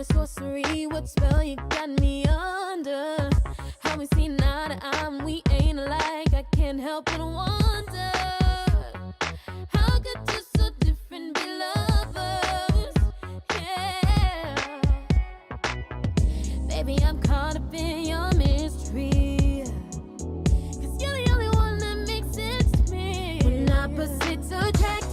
a sorcery, what spell you got me under? How we see eye to eye, we ain't alike. I can't help but wonder, how could two so different be lovers? Yeah, baby, I'm caught up in your mystery, 'cause you're the only one that makes sense to me. When opposites attract,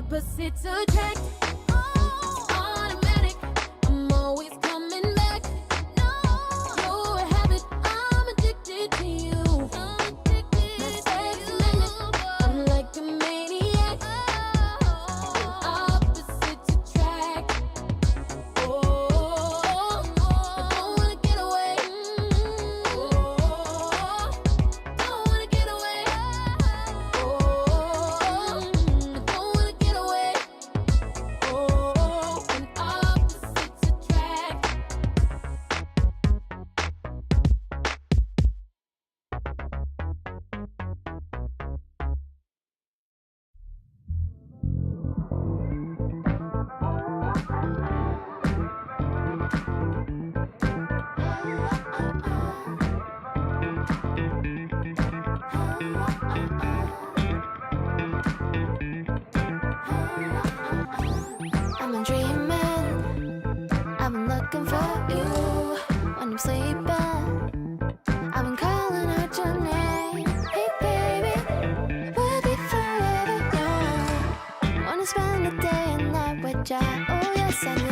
opposites attract. It's automatic, I'm always coming back. No, you're a habit, I'm addicted to you. My sex magnet, I'm like a maniac. When opposites attract, oh, I don't wanna get away. Oh, don't wanna get away. I've been dreaming, I've been looking for you when I'm sleeping. I've been calling out your name. Hey baby, we'll be forever young. Wanna spend the day and night with ya. Oh yes I do.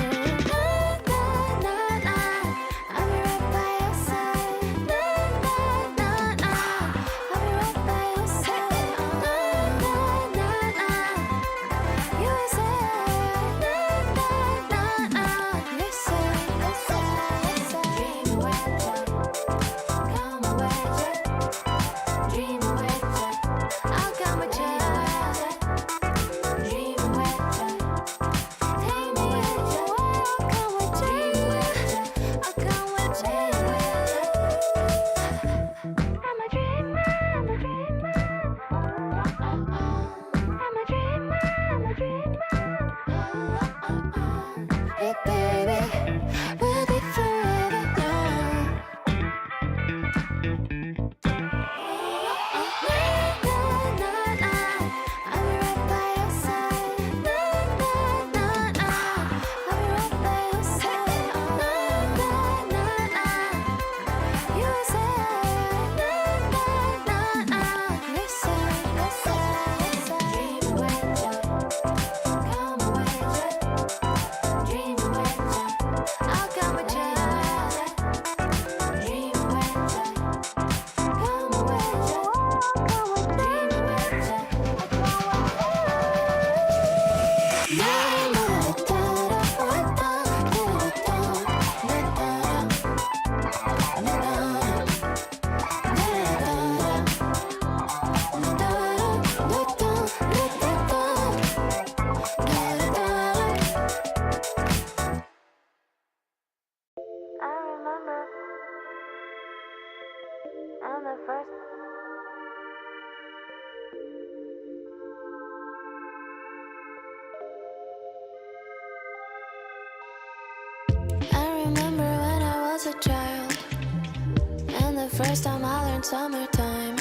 I'll be right by your side. I'll be right by your side. You say first time I learned summertime.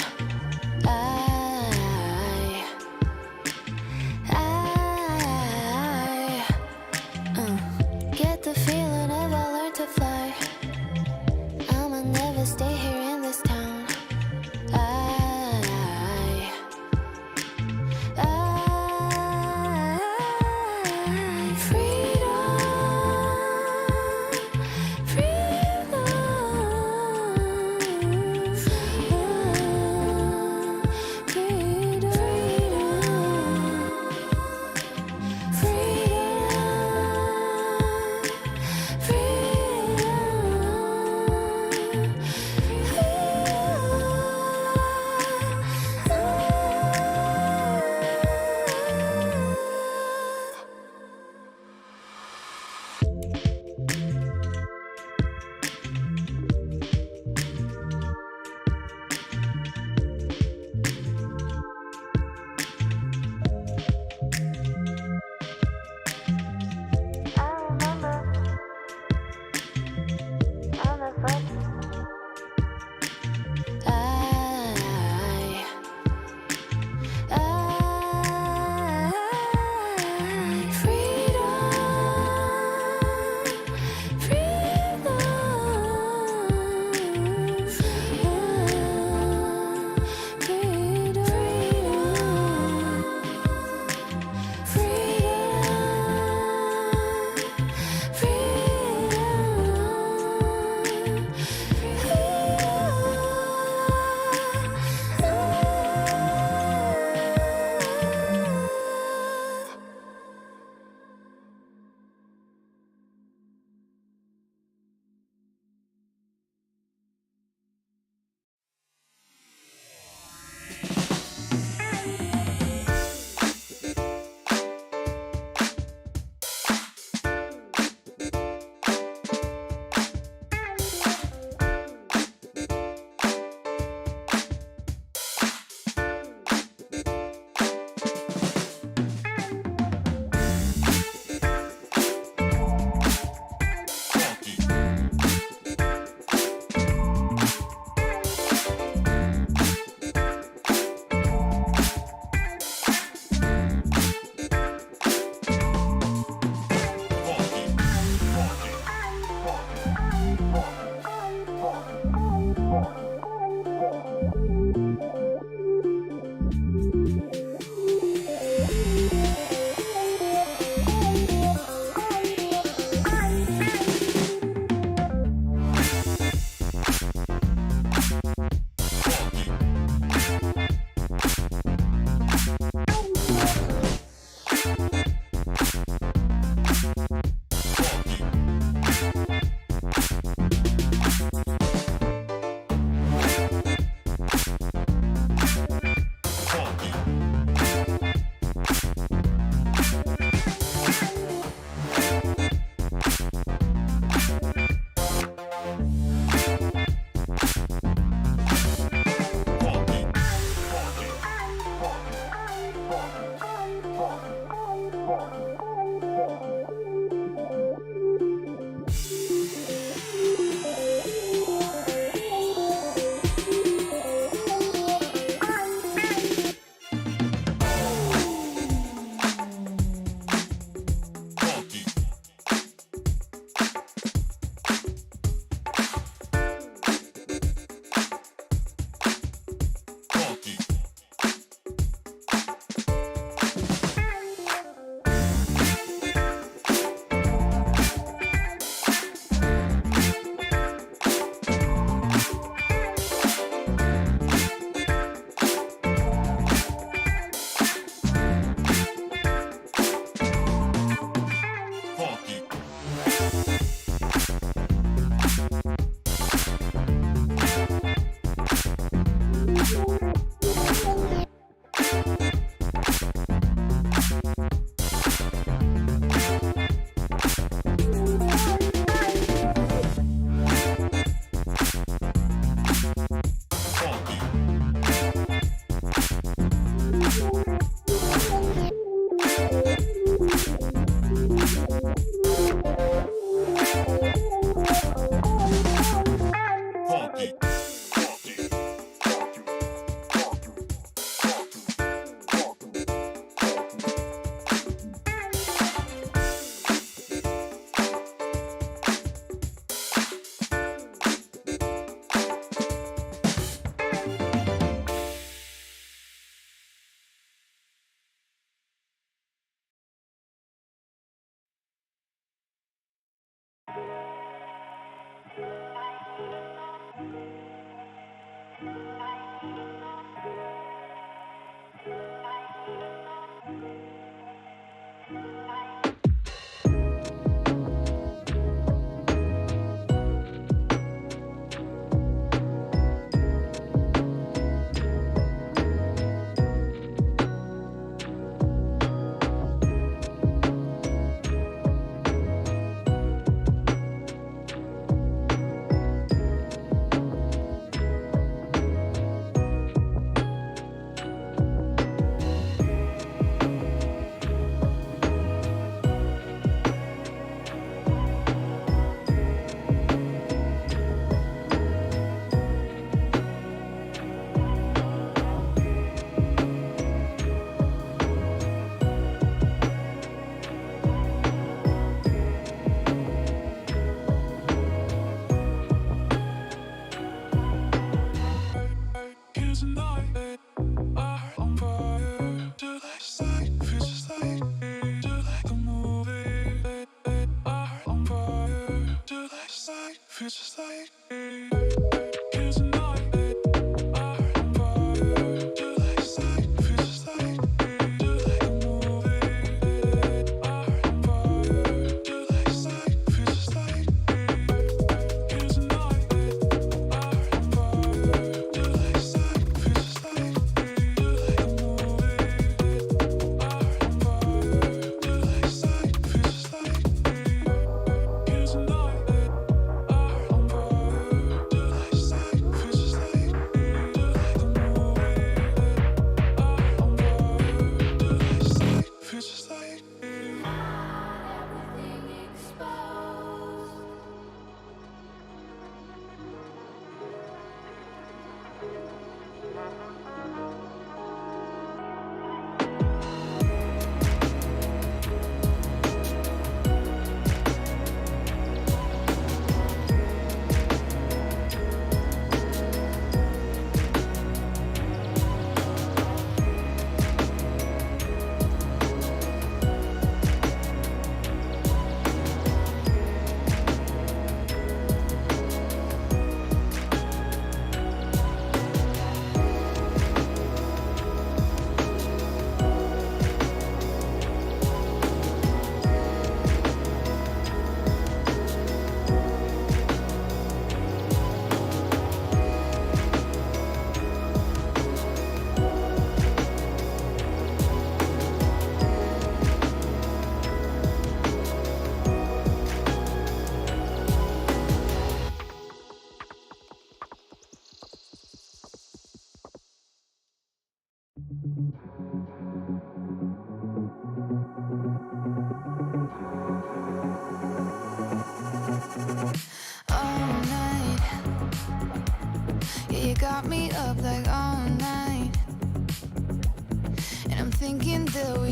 Get the feeling if I learn to fly. I'ma never stay here in this town. I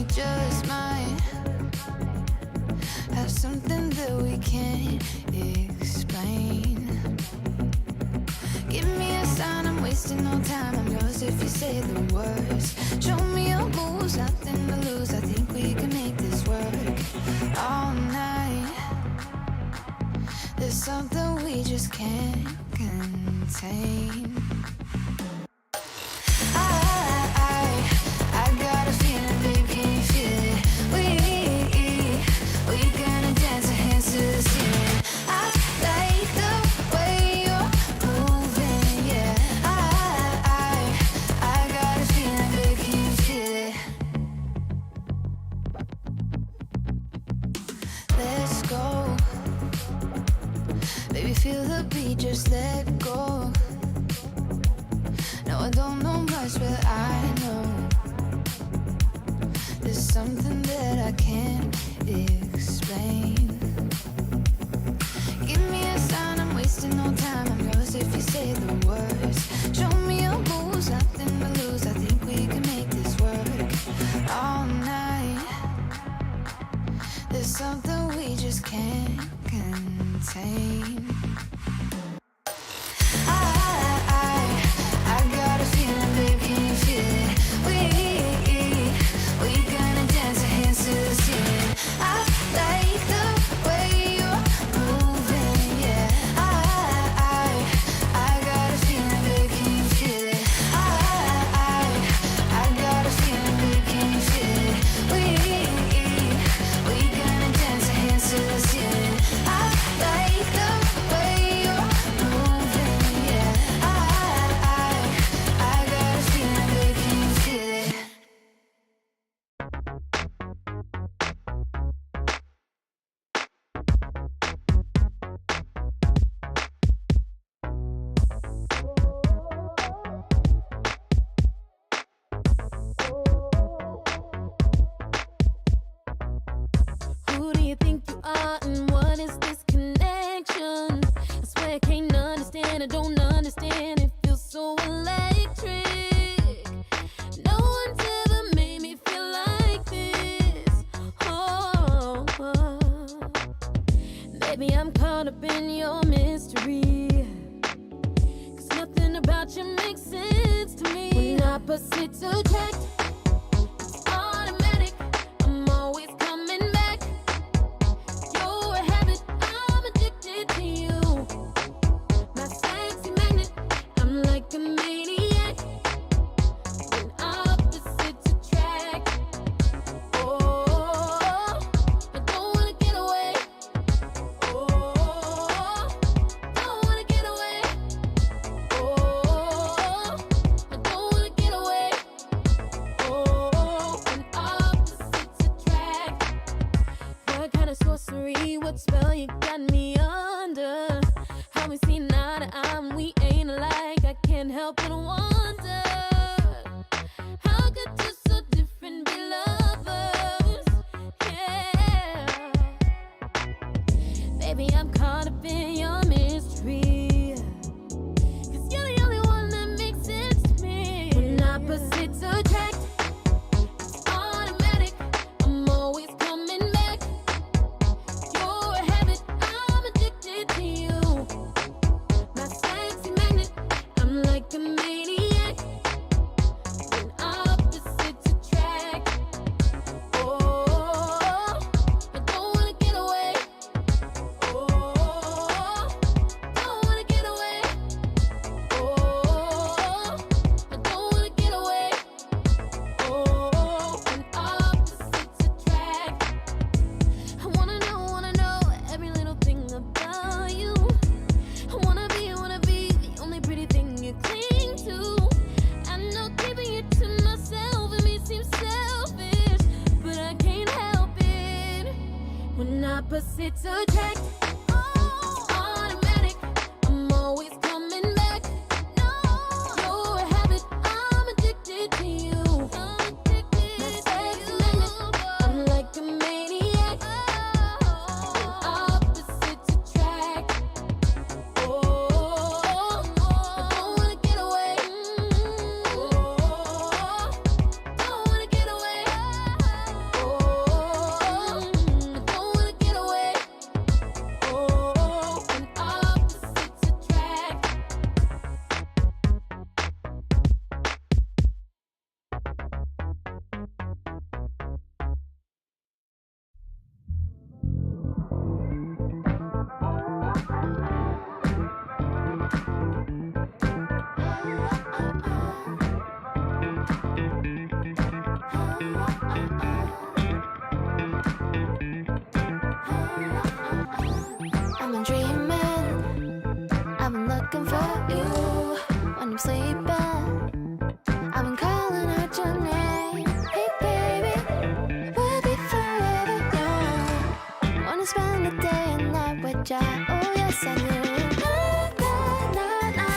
we just might have something that we can't explain. Give me a sign, I'm wasting no time. I'm yours if you say the words. Show me your moves, nothing to lose. I think we can make this work all night. There's something we just can't contain. I got a feeling, babe, can you feel it? We gonna dance our hands to the ceiling. I like the way you're moving, yeah. I got a feeling, babe, can you feel it? Let's go. Baby, feel the beat, just let go. No, I don't know much, but I know there's something that I can't explain. Give me a sign, I'm wasting no time. I'm yours if you say the words. Show me your moves, nothing to lose. I think we can make this work all night. There's something we just can't contain. I got a feeling, babe, can you feel it? We gonna dance our hands to the ceiling. I like the way you're moving, yeah. I got a feeling, babe, can you feel it? I got a feeling, babe, can you feel it? We gonna dance our hands to the ceiling. I like the way you're moving, yeah. I got a feeling, babe, can you feel it? Who do you think you are and what is this connection? I swear I can't understand, I don't understand, it feels so electric. No one's ever made me feel like this. Oh, Baby, I'm caught up in your mystery. Cause nothing about you makes sense to me. When opposites attract, it's automatic, I'm always coming back. You're a habit, I'm addicted to you. My sexy magnet, I'm like a maniac. When opposites attract, oh, I don't wanna get away. Oh, don't wanna get away. Oh, I don't wanna get away. Oh, when opposites attract. What kind of sorcery, what spell you got me under? How we see eye to eye, and we ain't alike. I can't help but wonder, how could two so different be lovers? Yeah. Baby, I'm caught up in your mystery. Cause you're the only one that makes sense to me. When opposites attract, it's automatic, I'm always coming back. You're a habit, I'm addicted to you. My sexy magnet, I'm like a maniac. When opposites attract, oh, I don't wanna get away. Oh, don't wanna get away. Oh, I don't wanna get away. Oh, when opposites attract, I wanna know every little thing about you. I wanna be the only pretty thing you cling to. I know keeping you to myself, it may seem selfish, but I can't help it. When opposites attract, it's automatic, I'm always coming back. You're a habit, I'm addicted to you. My sexy magnet, I'm like a maniac. When opposites attract, oh, I don't wanna get away. Oh, don't wanna get away. I've been dreaming, I've been looking for you when I'm sleeping. I've been calling out your name. Hey baby, we'll be forever young. Wanna spend the day and night with ya. Oh yes I do. Na, na, na, na.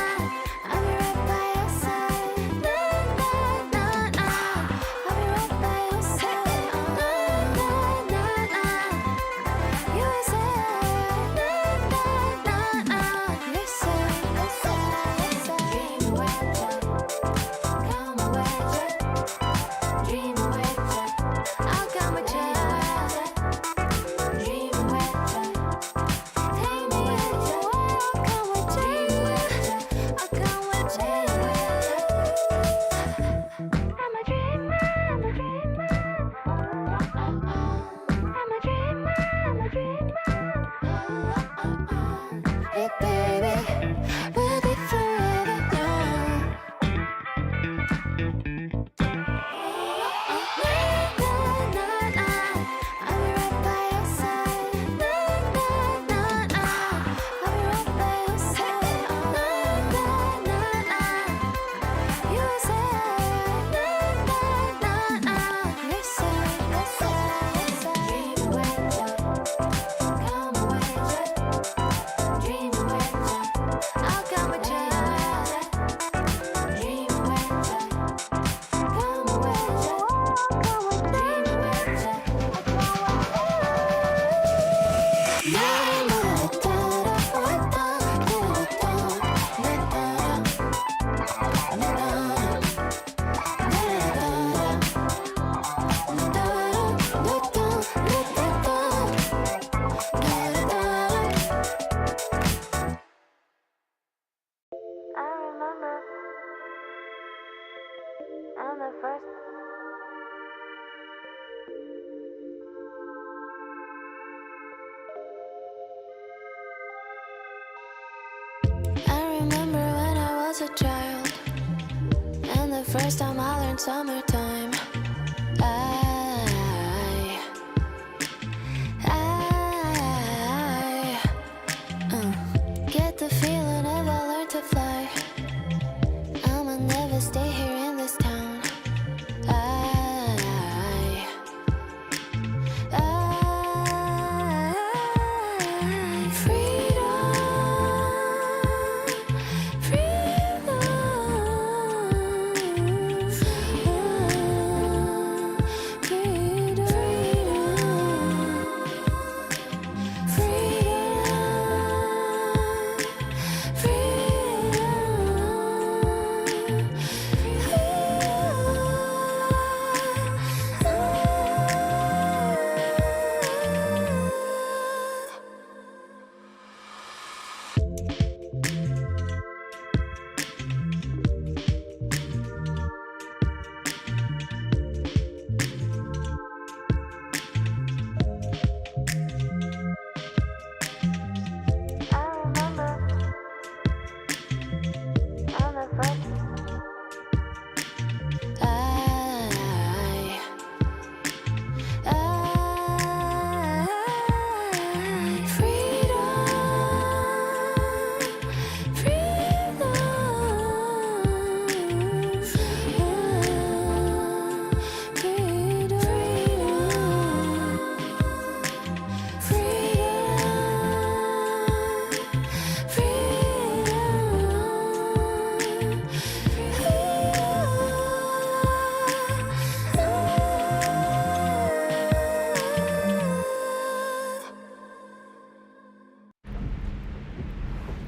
I'll be right by your side. Na, na, na, na. I'll be right by your side. Na, na, na, na. You say na, na, na, na. You say, you say, you say. Dream away, come away, dream away. I'll come with you. Dream away, take me with you. I'll come with you. I'll come with you. I'm a dreamer, I'm a dreamer. I'm a dreamer, I'm a dreamer. Hey baby, we'll be forever young. Na, na, na, I'll be right by your side. Na, na, na, na, I'll be right by your side. Na, na, na, na, you say. Na, na, na, na, you say, you say, you say. Dream away, come away, dream away. I'll come with you. Dream away, come away, come with dream away. I remember on the first. I remember when I was a child, and the first time I learned summertime. I get the feeling of I learned to fly. I'ma never stay here in this town. Freedom, freedom, freedom,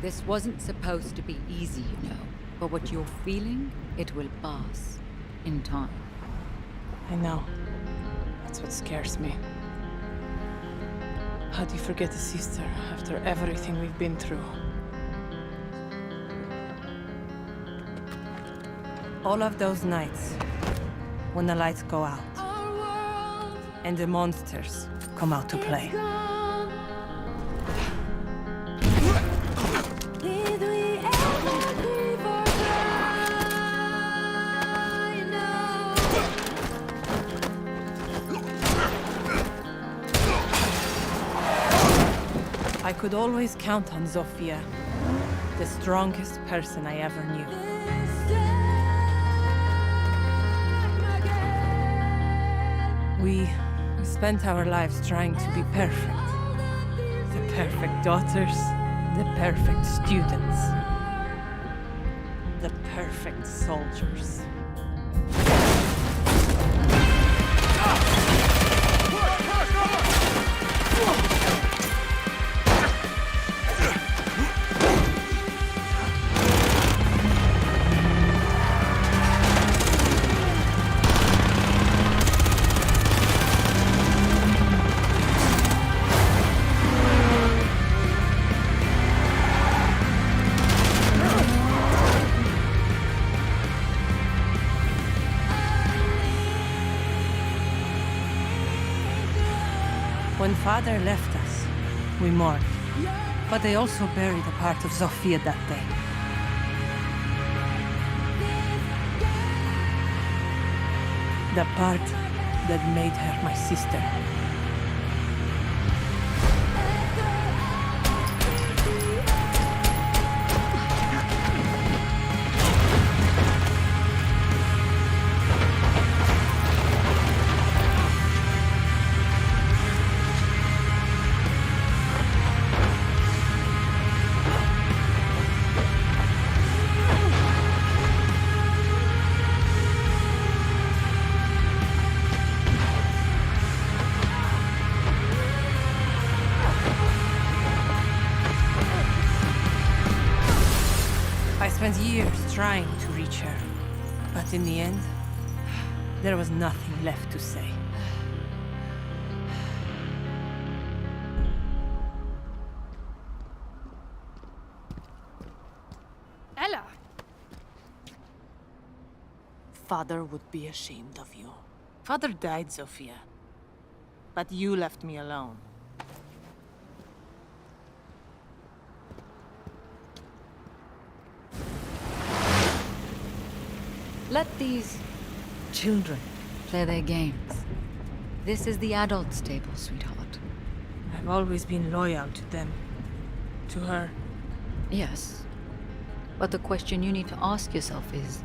This wasn't supposed to be easy, you know. But what you're feeling, it will pass. In time. I know. That's what scares me. How do you forget a sister after everything we've been through? All of those nights, when the lights go out, and the monsters come out to play. I could always count on Zofia, the strongest person I ever knew. We spent our lives trying to be perfect. The perfect daughters, the perfect students, the perfect soldiers. When Father left us, we mourned. But they also buried a part of Zofia that day. The part that made her my sister. I spent years trying to reach her, but in the end, there was nothing left to say. Ella! Father would be ashamed of you. Father died, Sophia. But you left me alone. Let these children play their games. This is the adults' table, sweetheart. I've always been loyal to them. To her. Yes. But the question you need to ask yourself is,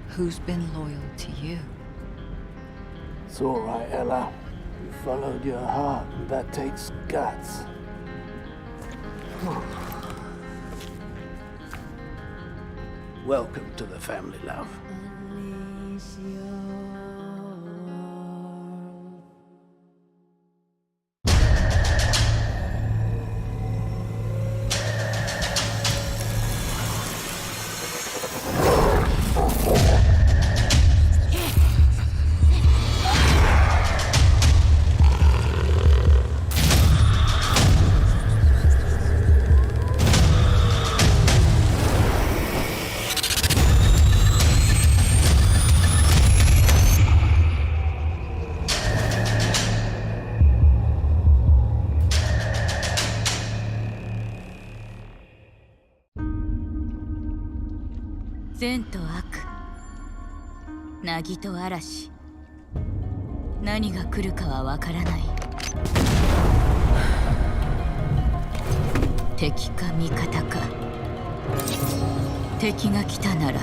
who's been loyal to you? It's all right, Ella. You followed your heart, and that takes guts. Welcome to the family, love.善と悪、凪と嵐、何が来るかはわからない。敵か味方か。敵が来たなら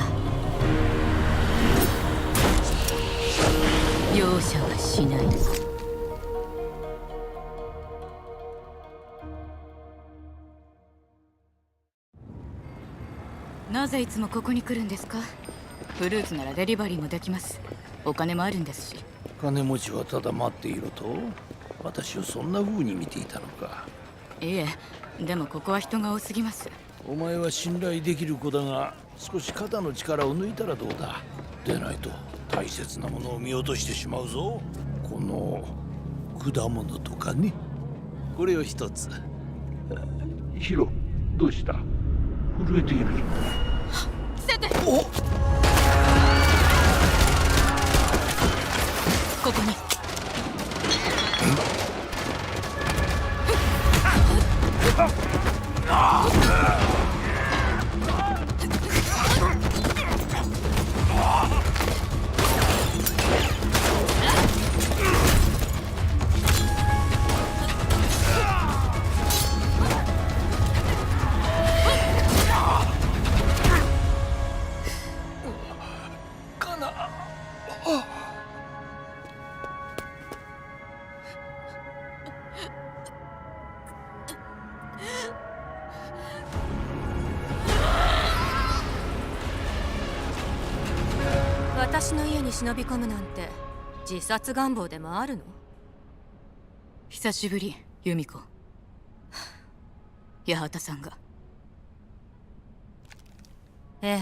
容赦はしない。なぜいつもここに来るんですか？フルーツならデリバリーもできます。お金もあるんですし。金持ちはただ待っていろと？私をそんな風に見ていたのか。いえ、でもここは人が多すぎます。お前は信頼できる子だが、少し肩の力を抜いたらどうだ。でないと大切なものを見落としてしまうぞ。この果物とかね。これを一つ。ヒロ、どうした？震えている。セテ！お！ここに。私の家に忍び込むなんて自殺願望でもあるの？久しぶり由美子。八幡さんが。ええ、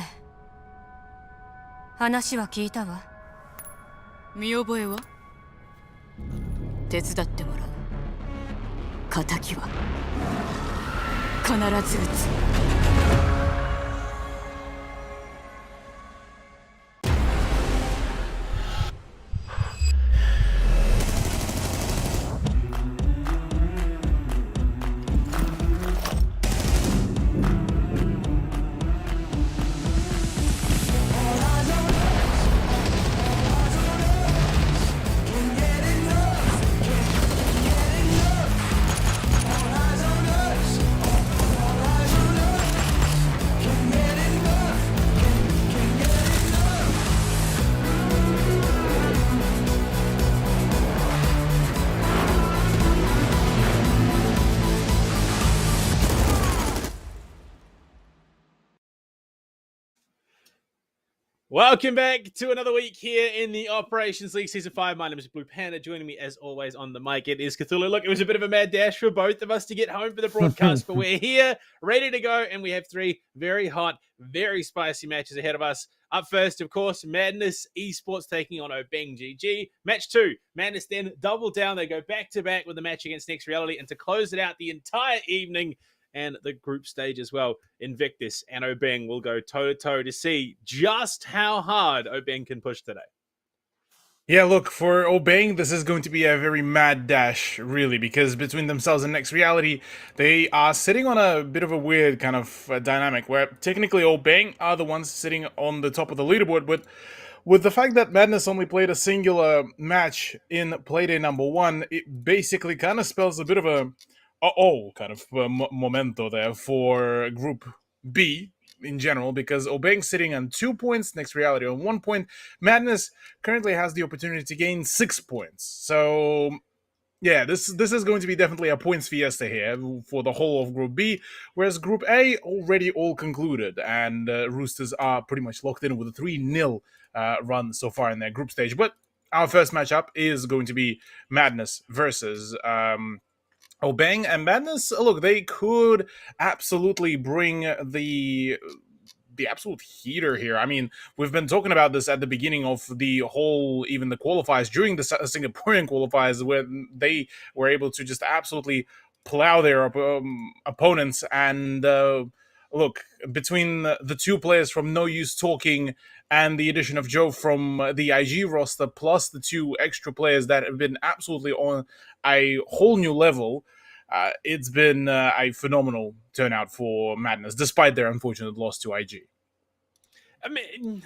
話は聞いたわ。見覚えは？手伝ってもらう。仇は必ず撃つ。Welcome back to another week here in the Operations League Season 5. My name is Blue Panda. Joining me, as always, on the mic, it is Cthulhu. Look, it was a bit of a mad dash for both of us to get home for the broadcast, but we're here, ready to go, and we have 3 very hot, very spicy matches ahead of us. Up first, of course, Madness Esports taking on Obeng GG. Match 2, Madness then double down. They go back-to-back with the match against Next Reality, and to close it out the entire evening, and the group stage as well, Invictus and Obeng will go toe-to-toe to see just how hard Obeng can push today. Yeah, look, for Obeng, this is going to be a very mad dash, really, because between themselves and Next Reality, they are sitting on a bit of a weird kind of dynamic, where technically Obeng are the ones sitting on the top of the leaderboard, but with the fact that Madness only played a singular match in Playday number 1, it basically kind of spells a bit of a kind of momento there for Group B in general, because Obeng sitting on 2 points, Next Reality on 1 point. Madness currently has the opportunity to gain 6 points. So yeah, this is going to be definitely a points fiesta here for the whole of Group B, whereas Group A already all concluded, and Roosters are pretty much locked in with a 3-0 run so far in their group stage. But our first matchup is going to be Madness versus Obeng. And Madness, look, they could absolutely bring the absolute heater here. I mean, we've been talking about this at the beginning of the whole, even the qualifiers, during the Singaporean qualifiers, where they were able to just absolutely plow their opponents. And look, between the 2 players from No Use Talking and the addition of Joe from the IG roster, plus the 2 extra players that have been absolutely on a whole new level, it's been a phenomenal turnout for Madness, despite their unfortunate loss to IG. I mean,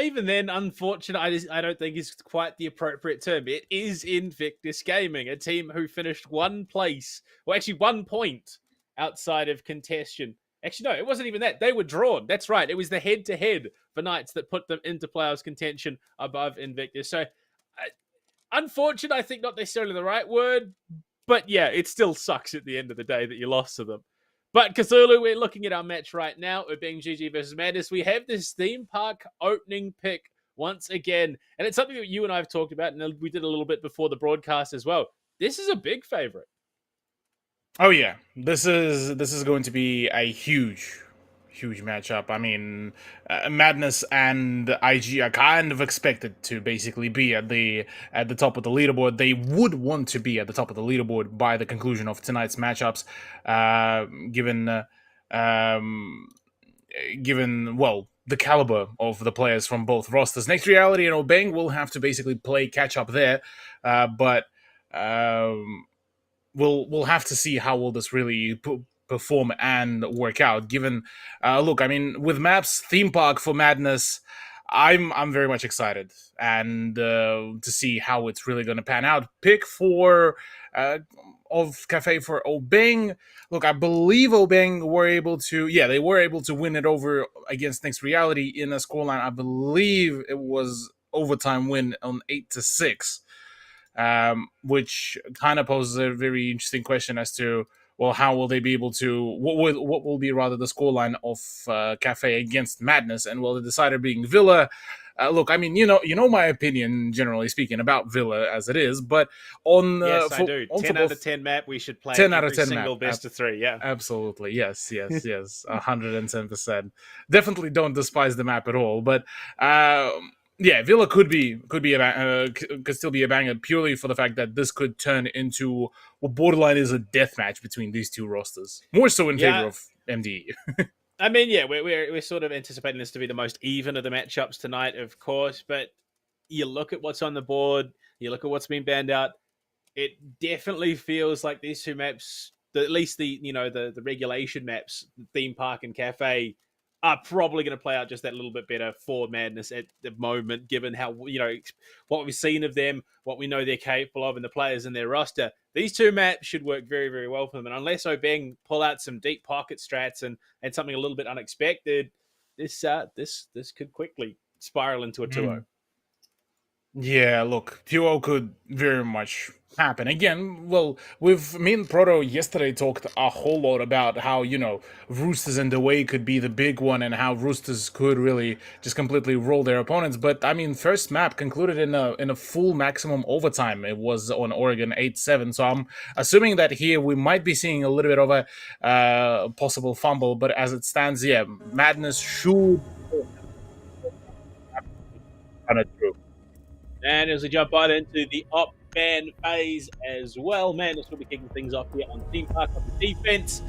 even then, unfortunate, I don't think is quite the appropriate term. It is Invictus Gaming, a team who finished 1 place, well, actually 1 point outside of contention. Actually, no, it wasn't even that. They were drawn. That's right. It was the head-to-head for Knights that put them into playoffs contention above Invictus. So, unfortunate, I think not necessarily the right word, but yeah, it still sucks at the end of the day that you lost to them. But Cthulhu, we're looking at our match right now. Obeng GG versus Madness. We have this theme park opening pick once again. And it's something that you and I have talked about, and we did a little bit before the broadcast as well. This is a big favorite. Oh yeah, this is going to be a huge matchup. I mean, Madness and IG are kind of expected to basically be at the top of the leaderboard. They would want to be at the top of the leaderboard by the conclusion of tonight's matchups, given well, the caliber of the players from both rosters. Next Reality and Obeng will have to basically play catch up there, but we'll have to see how will this really perform and work out. Given, look, I mean, with maps theme park for Madness, I'm very much excited and to see how it's really going to pan out. Pick for of Cafe for Obeng. Look, I believe Obeng were able to, they were able to win it over against Next Reality in a scoreline. I believe it was overtime win on 8-6. Which kind of poses a very interesting question as to, well, how will they be able to, what will be rather the scoreline of Cafe against Madness, and will the decider being Villa? Look, I mean, you know my opinion, generally speaking, about Villa as it is, but on Yes, I do. on 10 top out of of 10 map, we should play 10 out every of 10 single map, best of 3, yeah. absolutely, yes, 110%. Definitely don't despise the map at all, but yeah, Villa could still be a banger purely for the fact that this could turn into what borderline is a death match between these two rosters, more so in favor of MDE. I mean, yeah, we're sort of anticipating this to be the most even of the matchups tonight, of course. But you look at what's on the board, you look at what's been banned out. It definitely feels like these two maps, at least the regulation maps, theme park and cafe, are probably going to play out just that little bit better for Madness at the moment, given how what we've seen of them, what we know they're capable of, and the players in their roster. These two maps should work very, very well for them. And unless Obeng pull out some deep pocket strats and something a little bit unexpected, this could quickly spiral into a 2-0. Yeah, look, 2-0 could very much happen. Again, well, me and Proto yesterday talked a whole lot about how, Roosters in the way could be the big one and how Roosters could really just completely roll their opponents. But, I mean, first map concluded in a full maximum overtime. It was on Oregon 8-7. So I'm assuming that here we might be seeing a little bit of a possible fumble. But as it stands, yeah, Madness should run it through. And as we jump right into the op ban phase as well, Madness will be kicking things off here on Theme Park on the defense.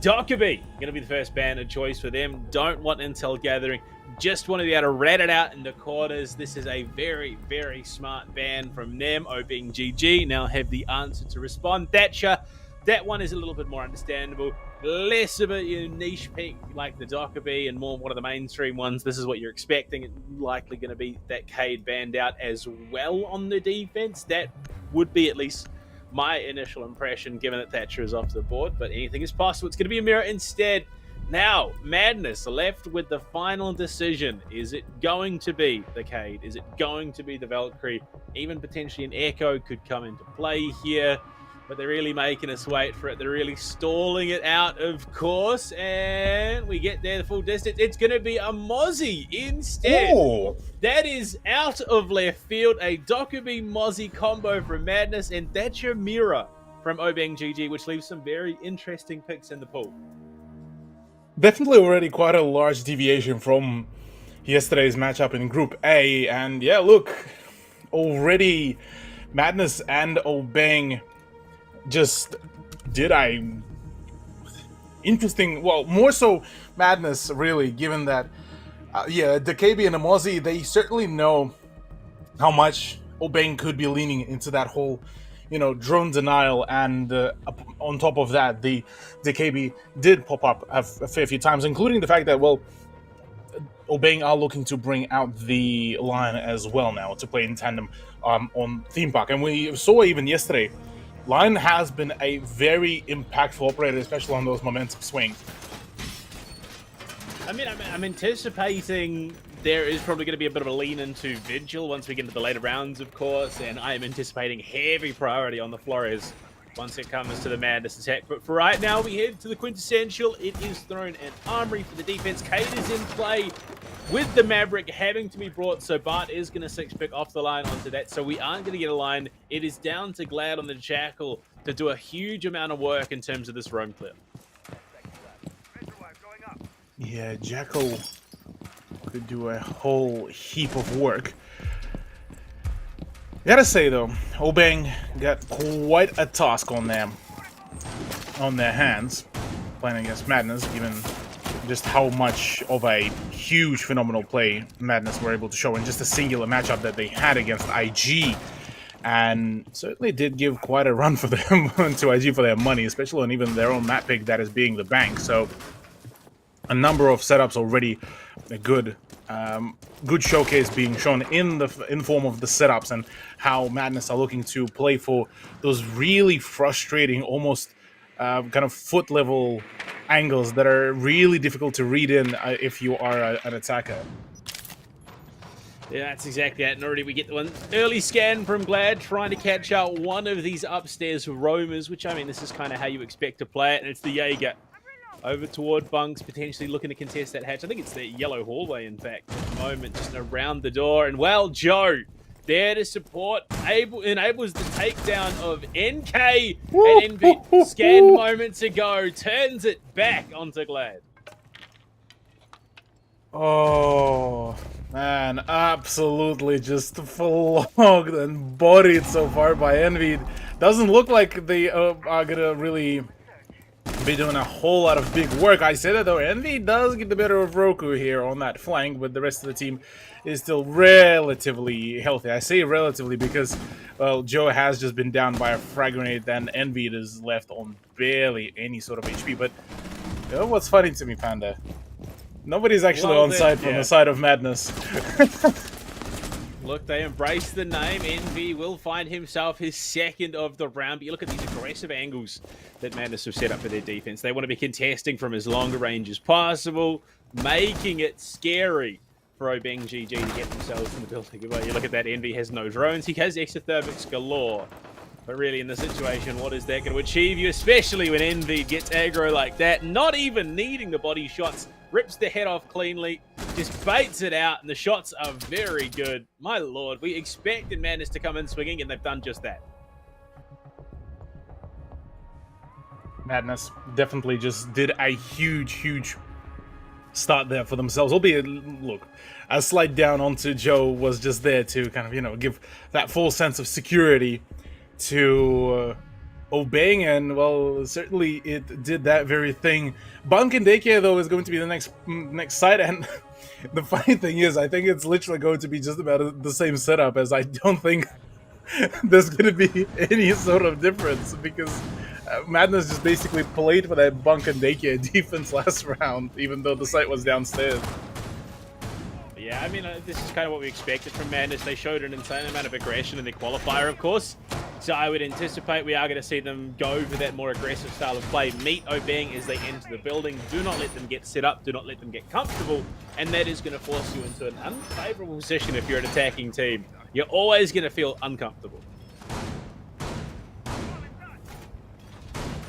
Dockerby going to be the first ban of choice for them. Don't want intel gathering. Just want to be able to rat it out in the corners. This is a very, very smart ban from them. Obeng GG now have the answer to respond. Thatcher, that one is a little bit more understandable. Less of a niche pick like the Dockerby and more one of the mainstream ones. This is what you're expecting. It's likely going to be that Cade banned out as well on the defense. That would be at least my initial impression, given that Thatcher is off the board. But anything is possible. It's going to be a mirror instead. Now, Madness left with the final decision. Is it going to be the Cade? Is it going to be the Valkyrie? Even potentially an Echo could come into play here. But they're really making us wait for it. They're really stalling it out, of course. And we get there the full distance. It's going to be a Mozzie instead. Ooh. That is out of left field. A Dockerby Mozzie combo from Madness and Thatcher Mira from Obeng GG, which leaves some very interesting picks in the pool. Definitely already quite a large deviation from yesterday's matchup in Group A. And yeah, look, already Madness and Obeng just interesting, well, more so Madness, really, given that, the KB and the Mozzie, they certainly know how much Obeng could be leaning into that whole, drone denial, and on top of that, the KB did pop up a fair few times, including the fact that, well, Obeng are looking to bring out the line as well now to play in tandem on Theme Park, and we saw even yesterday, Line has been a very impactful operator, especially on those momentum swings. I mean, I'm anticipating there is probably going to be a bit of a lean into Vigil once we get into the later rounds, of course, and I am anticipating heavy priority on the Flores once it comes to the Madness attack. But for right now, we head to the quintessential. It is thrown an armory for the defense. Cade is in play with the Maverick having to be brought, so Bart is going to 6-pick off the line onto that, so we aren't going to get a line. It is down to Glad on the Jackal to do a huge amount of work in terms of this roam clip. Yeah, Jackal could do a whole heap of work. Gotta say though, Obeng got quite a task on their hands, playing against Madness, given just how much of a huge phenomenal play Madness were able to show in just a singular matchup that they had against IG, and certainly did give quite a run for them to IG for their money, especially on even their own map pick that is being the bank. So a number of setups already, a good showcase being shown in form of the setups and how Madness are looking to play for those really frustrating, almost kind of foot level angles that are really difficult to read in if you are an attacker. Yeah, that's exactly it. And already we get one early scan from Glad trying to catch out one of these upstairs roamers, which, I mean, this is kind of how you expect to play it. And it's the Jaeger over toward Bunks, potentially looking to contest that hatch. I think it's the yellow hallway, in fact, at the moment, just around the door. And, well, Joe, there to support, enables the takedown of NK and Envy. Scanned moments ago, turns it back onto Glad. Oh, man, absolutely just flogged and bodied so far by Envy. Doesn't look like they are gonna really be doing a whole lot of big work. I said that though, Envy does get the better of Roku here on that flank, but the rest of the team is still relatively healthy. I say relatively because, well, Joe has just been down by a frag grenade, and Envy is left on barely any sort of HP. But you know what's funny to me, Panda? Nobody's actually on side from the side of Madness. Look, they embrace the name. Envy will find himself his second of the round. But you look at these aggressive angles that Madness have set up for their defense. They want to be contesting from as long a range as possible, making it scary for Obeng GG to get themselves in the building. But you look at that, Envy has no drones. He has exothermics galore. But really, in this situation, what is that going to achieve you? Especially when Envy gets aggro like that, not even needing the body shots. Rips the head off cleanly, just baits it out, and the shots are very good. My lord, we expected Madness to come in swinging, and they've done just that. Madness definitely just did a huge start there for themselves. Albeit, look, a slide down onto Joe was just there to kind of, you know, give that full sense of security to Obeng, and well, certainly it did that very thing. Bunk and Daycare, though, is going to be the next side, and the funny thing is, I think it's literally going to be just about the same setup, as I don't think there's going to be any sort of difference, because Madness just basically played for that Bunk and Daycare defense last round, even though the site was downstairs. Yeah, I mean, this is kind of what we expected from Madness. They showed an insane amount of aggression in their qualifier, of course. So I would anticipate we are going to see them go for that more aggressive style of play. Meet Obeng as they enter the building. Do not let them get set up. Do not let them get comfortable. And that is going to force you into an unfavorable position if you're an attacking team. You're always going to feel uncomfortable.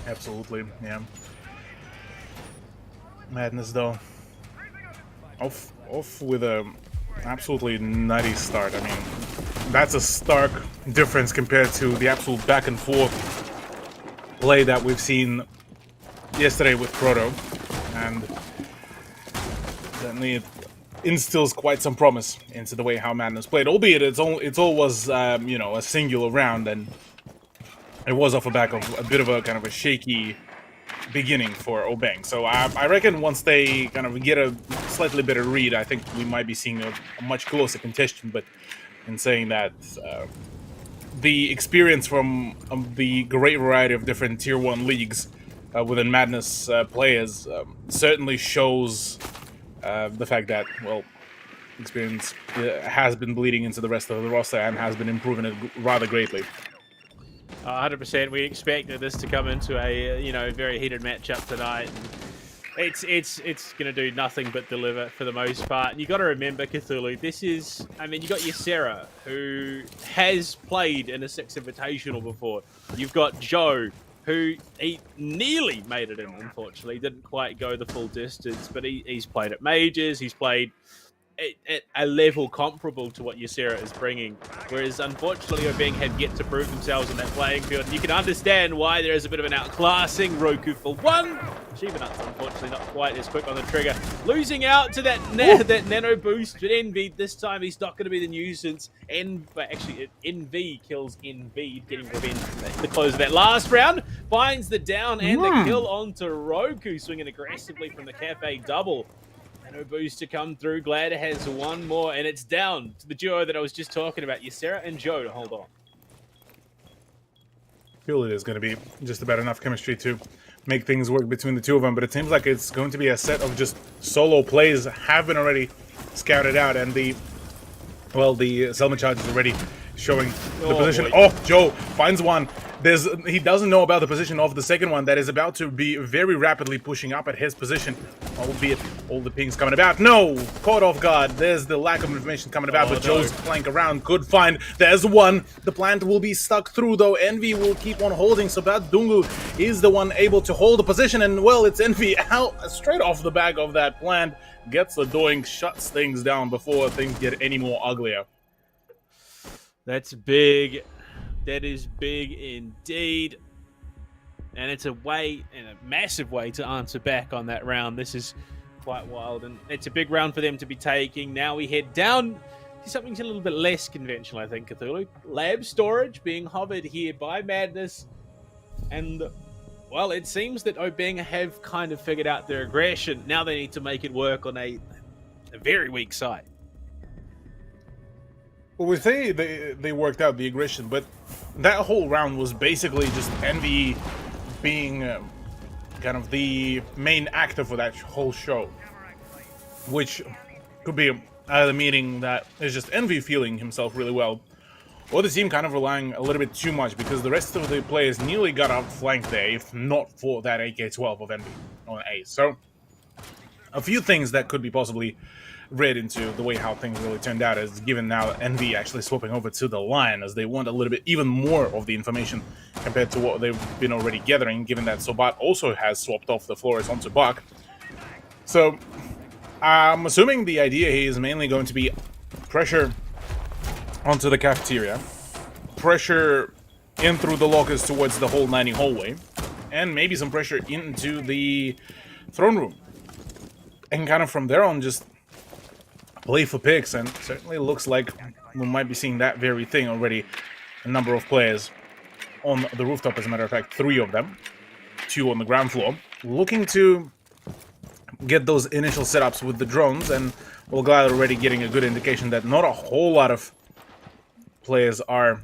Absolutely, yeah. Madness, though, off with a absolutely nutty start. I mean, that's a stark difference compared to the absolute back and forth play that we've seen yesterday with Proto, and certainly it instills quite some promise into the way how Madness played. Albeit it all was you know, a singular round, and it was off the back of a bit of a kind of a shaky beginning for Obeng. So I reckon once they kind of get a slightly better read, I think we might be seeing a much closer contention. But in saying that, the experience from the great variety of different Tier 1 leagues within Madness players certainly shows the fact that, well, experience has been bleeding into the rest of the roster and has been improving it rather greatly. 100%. We expected this to come into a very heated matchup tonight. It's going to do nothing but deliver for the most part. And you got to remember, Cthulhu, this is, I mean, you got Ysera, who has played in a 6 Invitational before. You've got Joe, who he nearly made it in, unfortunately. Didn't quite go the full distance, but he's played at Majors. He's played at a level comparable to what Ysera is bringing. Whereas, unfortunately, Obeng have yet to prove themselves on that playing field. And you can understand why there is a bit of an outclassing. Roku for one. Shivanut's unfortunately not quite as quick on the trigger. Losing out to that nano boost. But Envy, this time he's not going to be the nuisance. Actually, Envy kills Envy, getting revenge for the close of that last round. Finds the down and the kill onto Roku, swinging aggressively from the Cafe double. No boost to come through. Glad has one more, and it's down to the duo that I was just talking about, Ysera and Joe, to hold on. I feel it is going to be just about enough chemistry to make things work between the two of them, but it seems like it's going to be a set of just solo plays have been already scouted out, and the Selma charge is already showing the position. Boy. Oh, Joe finds one. He doesn't know about the position of the second one that is about to be very rapidly pushing up at his position, albeit all the pings coming about. No! Caught off guard. There's the lack of information coming about, but Joe's flank around could find. There's one. The plant will be stuck through, though. Envy will keep on holding. Sabat Dungu is the one able to hold the position, and, well, it's Envy out straight off the back of that plant. Gets the doink, shuts things down before things get any more uglier. That's big. That is big indeed. And it's a way, and a massive way, to answer back on that round. This is quite wild, and it's a big round for them to be taking. Now we head down to something a little bit less conventional, I think, Cthulhu. Lab storage being hovered here by Madness. And, well, it seems that Obeng have kind of figured out their aggression. Now they need to make it work on a very weak side. Well, we say they worked out the aggression, but that whole round was basically just Envy being kind of the main actor for that whole show. Which could be either meaning that it's just Envy feeling himself really well, or the team kind of relying a little bit too much, because the rest of the players nearly got outflanked there, if not for that AK-12 of Envy on A. So, a few things that could be possibly read into the way how things really turned out, is given now Envy actually swapping over to the line, as they want a little bit even more of the information compared to what they've been already gathering, given that Sobat also has swapped off the Flores onto Buck. So I'm assuming the idea here is mainly going to be pressure onto the cafeteria, pressure in through the lockers towards the whole 90 hallway, and maybe some pressure into the throne room, and kind of from there on just play for picks. And certainly looks like we might be seeing that very thing already. A number of players on the rooftop, as a matter of fact, 3 of them, 2 on the ground floor, looking to get those initial setups with the drones. And we're glad already getting a good indication that not a whole lot of players are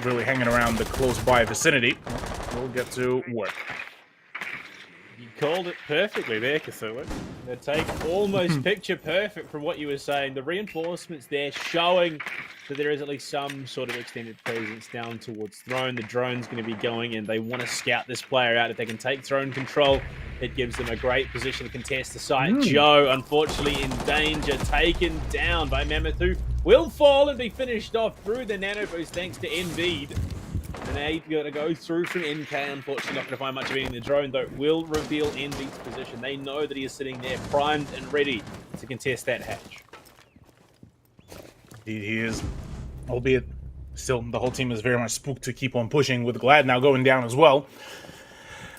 really hanging around the close by vicinity. We'll get to work. You called it perfectly there, Cthulhu. The take almost picture perfect from what you were saying. The reinforcements there showing that there is at least some sort of extended presence down towards Throne. The drone's going to be going, and they want to scout this player out. If they can take Throne control, it gives them a great position to contest the site. Joe, unfortunately, in danger, taken down by Mammoth, who will fall and be finished off through the nano boost thanks to Envied. And they're going to go through from NK. Unfortunately, not going to find much of anything. The drone, though, will reveal Envy's position. They know that he is sitting there primed and ready to contest that hatch. He is, albeit still the whole team is very much spooked to keep on pushing, with Glad now going down as well.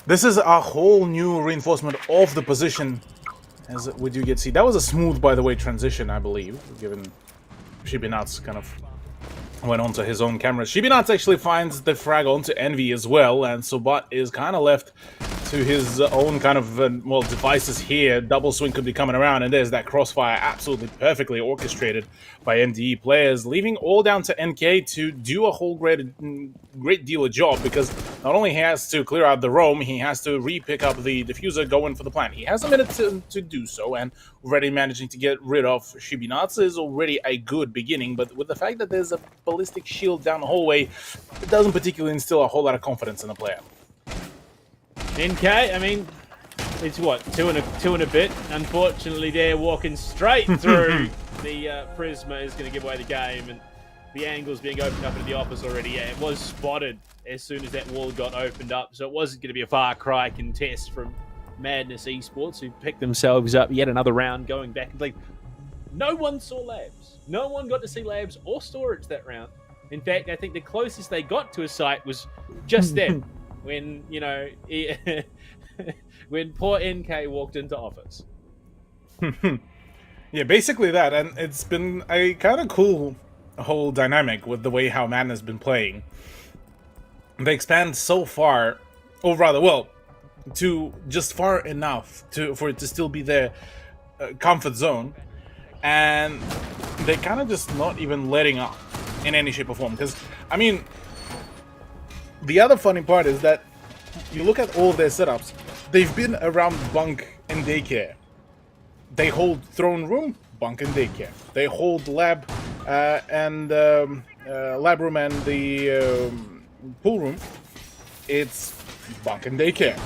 This is a whole new reinforcement of the position, as we do get see. That was a smooth, by the way, transition, I believe, given Shibinats kind of went onto his own camera. Shibinats actually finds the frag onto Envy as well, and Sobat is kind of left to his own kind of, well, devices here. Double swing could be coming around, and there's that crossfire absolutely perfectly orchestrated by MDE players, leaving all down to NK to do a whole great deal of job, because not only he has to clear out the roam, he has to re-pick up the diffuser, go in for the plant. He has a minute to do so, and already managing to get rid of Shibinats is already a good beginning, but with the fact that there's a ballistic shield down the hallway, it doesn't particularly instill a whole lot of confidence in the player. NK, I mean, it's what, two and a bit. Unfortunately, they're walking straight through. The Prisma is going to give away the game, and the angle's being opened up into the office already. Yeah, it was spotted as soon as that wall got opened up, so it wasn't going to be a far cry contest from Madness Esports, who picked themselves up yet another round, going back and like, no one saw labs. No one got to see labs or storage that round. In fact, I think the closest they got to a site was just them. When, you know, when poor NK walked into office. Yeah, basically that, and it's been a kind of cool whole dynamic with the way how Madness has been playing. They expand so far, or rather, well, to just far enough for it to still be their comfort zone, and they're kind of just not even letting up in any shape or form. Because, I mean, the other funny part is that you look at all of their setups, they've been around bunk and daycare. They hold throne room, bunk and daycare. They hold lab and lab room and the pool room. It's bunk and daycare.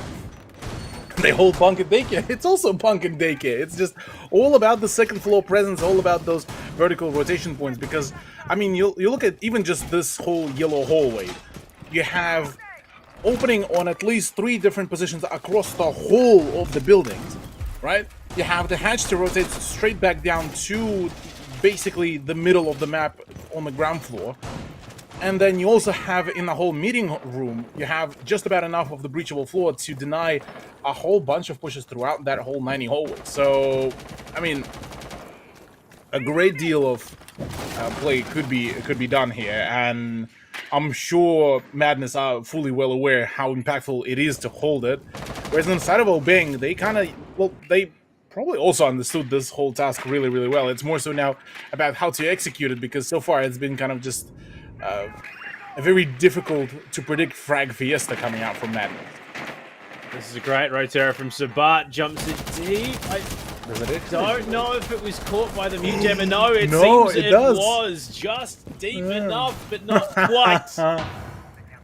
They hold punk and daycare. It's also punk and daycare. It's just all about the second floor presence, all about those vertical rotation points. Because I mean, you look at even just this whole yellow hallway. You have opening on at least 3 different positions across the whole of the buildings, right? You have the hatch to rotate straight back down to basically the middle of the map on the ground floor. And then you also have in the whole meeting room, you have just about enough of the breachable floor to deny a whole bunch of pushes throughout that whole 90 hallway. So, I mean, a great deal of play could be done here, and I'm sure Madness are fully well aware how impactful it is to hold it. Whereas on the side of Obeng, they kind of, well, they probably also understood this whole task really, really well. It's more so now about how to execute it, because so far it's been kind of just a very difficult to predict frag fiesta coming out from Madness. This is a great Rotera from Sabat. Jumps it deep. I don't know if it was caught by the mute jammer. No, it seems it was just deep enough, but not quite.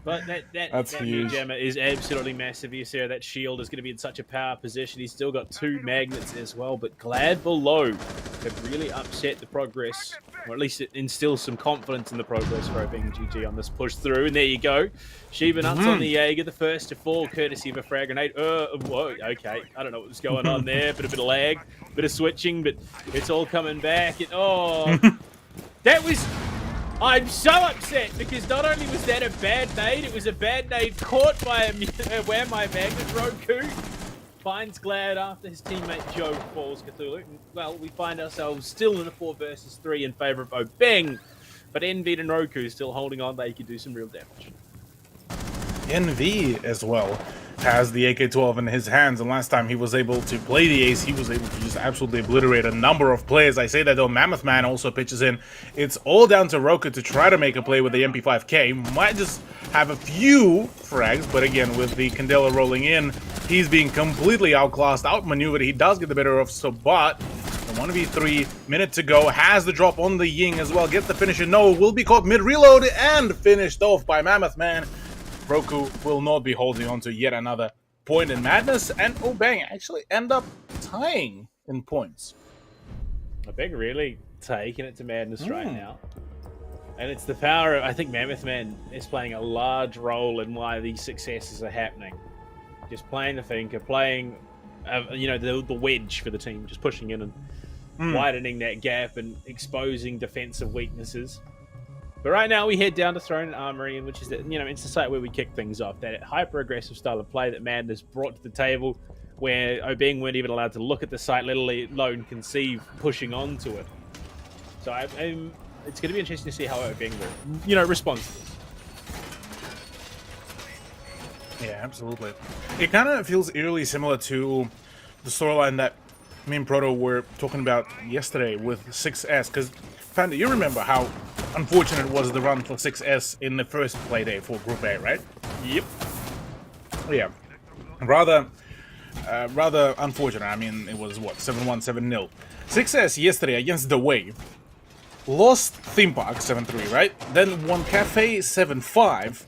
But that mute jammer is absolutely massive. You see that shield is going to be in such a power position. He's still got 2 magnets as well, but Glad below could really upset the progress, or at least it instills some confidence in the progress for Obeng GG on this push through. And there you go. Shiba Nuts on the Jaeger, the first to fall, courtesy of a frag grenade. Whoa, okay. I don't know what was going on there, but a bit of lag, bit of switching, but it's all coming back. That was... I'm so upset because not only was that a bad nade, it was a bad nade caught by a Where My Magnet. Roku finds Glad after his teammate Joe falls Cthulhu. Well, we find ourselves still in a 4 versus 3 in favor of Obeng, but Envy and Roku still holding on. They could do some real damage. Envy as well has the AK-12 in his hands, and last time he was able to play the ace, he was able to just absolutely obliterate a number of players. I say that though, Mammoth Man also pitches in. It's all down to Roku to try to make a play with the MP5K. Might just have a few frags, but again, with the Candela rolling in, he's being completely outclassed, outmaneuvered. He does get the better of Sabat. The 1v3, minute to go, has the drop on the Ying as well, gets the finisher. No, will be caught mid-reload and finished off by Mammoth Man. Roku will not be holding on to yet another point in Madness, and Obeng actually end up tying in points. Obeng really taking it to Madness right now. And it's the power of, I think Mammoth Man is playing a large role in why these successes are happening. Just playing the thinker, playing, the wedge for the team, just pushing in and widening that gap and exposing defensive weaknesses. But right now we head down to Throne and Armory, which is it's the site where we kick things off. That hyper-aggressive style of play that Madness brought to the table, where Obeng weren't even allowed to look at the site, let alone conceive pushing onto it. So it's going to be interesting to see how Obeng responds to this. Yeah, absolutely. It kind of feels eerily similar to the storyline that me and Proto were talking about yesterday with 6S, because Panda, you remember how unfortunate was the run for 6S in the first play day for Group A, right? Yep. Yeah. Rather unfortunate. I mean, it was, 7-1, 7-0. 6S yesterday against The Wave lost Theme Park 7-3, right? Then won Cafe 7-5,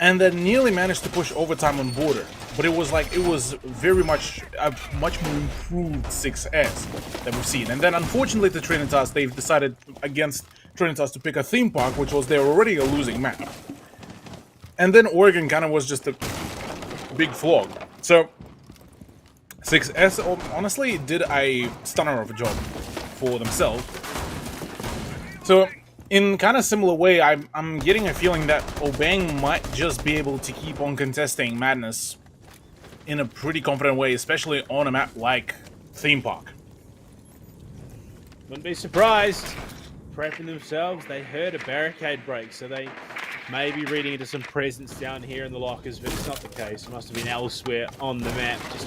and then nearly managed to push overtime on Border. But it was very much a much more improved 6S that we've seen. And then unfortunately to Trinitas, they've decided against Trinitas to pick a Theme Park, which was already a losing map. And then Oregon kind of was just a big flog. So 6S honestly did a stunner of a job for themselves. So in kind of similar way, I'm getting a feeling that Obeng might just be able to keep on contesting Madness in a pretty confident way, especially on a map like Theme Park. Wouldn't be surprised. Prepping themselves, they heard a barricade break, so they may be reading into some presence down here in the lockers, but it's not the case. It must have been elsewhere on the map. Just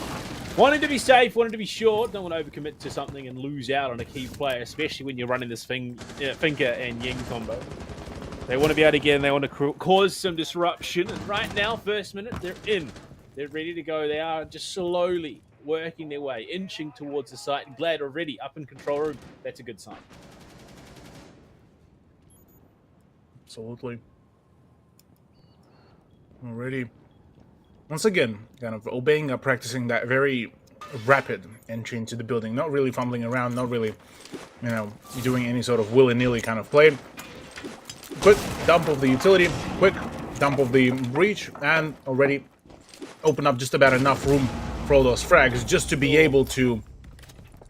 wanting to be safe, wanting to be short, don't want to overcommit to something and lose out on a key player, especially when you're running this Finker and Ying combo. They want to be able to get in, they want to cause some disruption, and right now, first minute, they're in. They're ready to go. They are just slowly working their way, inching towards the site. And Glad already up in control room. That's a good sign. Absolutely. Already once again, kind of obeying practicing that very rapid entry into the building, not really fumbling around, not really, doing any sort of willy-nilly kind of play. Quick dump of the utility, quick dump of the breach, and already open up just about enough room for all those frags just to be able to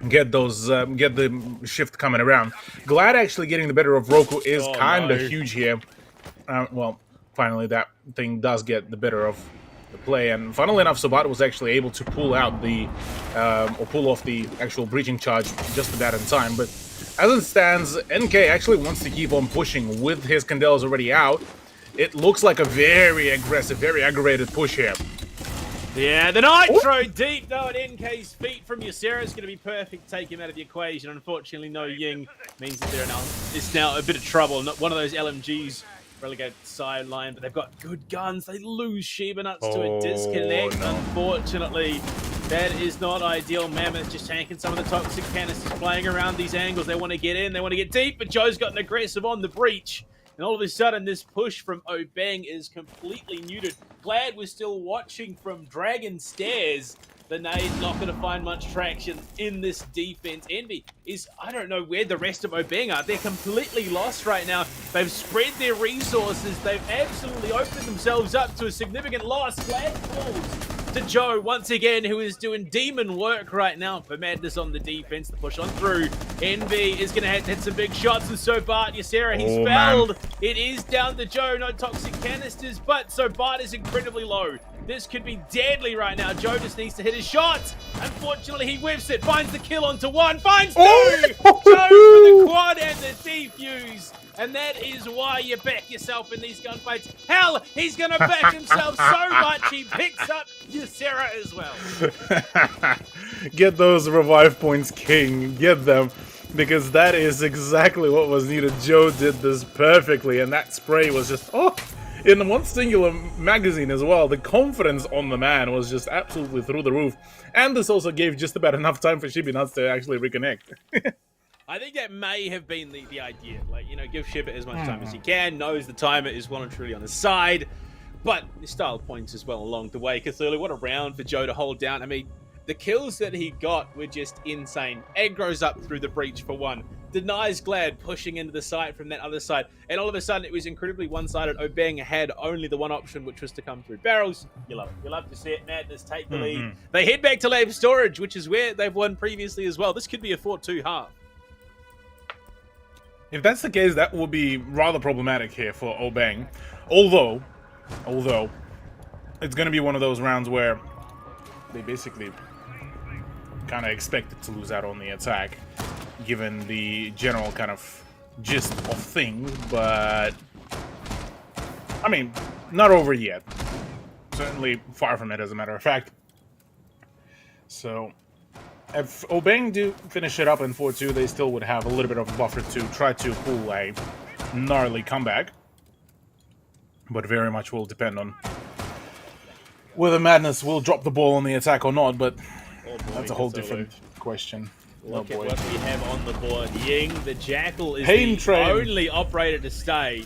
get those get the shift coming around. Glad actually getting the better of Roku is kind of huge here. Well, finally that thing does get the better of the play, and funnily enough, Sobat was actually able to pull out the or pull off the actual breaching charge just about in time. But as it stands, NK actually wants to keep on pushing with his Candelas already out. It looks like a very aggressive, very aggravated push here. Yeah, the Nitro deep though at NK's feet from Ysera is going to be perfect to take him out of the equation. Unfortunately, no Ying means that it's now a bit of trouble. Not one of those LMGs relegated sideline, but they've got good guns. They lose Shiba Nuts to a disconnect. No. Unfortunately, that is not ideal. Mammoth just tanking some of the toxic canisters, playing around these angles. They want to get in, they want to get deep, but Joe's got an aggressive on the breach. And all of a sudden, this push from Obeng is completely neutered. Glad we're still watching from Dragon Stairs. The nade's not going to find much traction in this defense. Envy is, I don't know where the rest of Obeng are. They're completely lost right now. They've spread their resources. They've absolutely opened themselves up to a significant loss. Glad falls to Joe once again, who is doing demon work right now for Madness on the defense. The push on through. Envy is going to have to hit some big shots, and so Bart Ysera, he's fouled. Man. It is down to Joe. No toxic canisters, but so Bart is incredibly low. This could be deadly right now. Joe just needs to hit his shot. Unfortunately, he whiffs it, finds the kill onto one, finds two. Joe for the quad and the defuse. And that is why you back yourself in these gunfights. Hell, he's going to back himself so much he picks up Ysera as well. Get those revive points, King. Get them. Because that is exactly what was needed. Joe did this perfectly. And that spray was just, in one singular magazine as well. The confidence on the man was just absolutely through the roof. And this also gave just about enough time for Shiba Nuts to actually reconnect. I think that may have been the idea. Like, give Shiba as much time as he can, knows the timer is well and truly on his side, but his style points as well along the way. Cthulhu, what a round for Joe to hold down. I mean, the kills that he got were just insane. Aggro's up through the breach for one. Denies Glad pushing into the site from that other side. And all of a sudden, it was incredibly one-sided. Obeng had only the one option, which was to come through barrels. You love it. You love to see it. Madness take the lead. They head back to Lab Storage, which is where they've won previously as well. This could be a 4-2 half. If that's the case, that will be rather problematic here for Obeng. Although, it's going to be one of those rounds where they basically kind of expected to lose out on the attack, given the general kind of gist of things. But, I mean, not over yet. Certainly far from it, as a matter of fact. So if Obeng do finish it up in 4-2, they still would have a little bit of a buffer to try to pull a gnarly comeback. But very much will depend on whether Madness will drop the ball on the attack or not, but that's a whole different question. Look at what we have on the board. Ying, the Jackal, is the only operator to stay.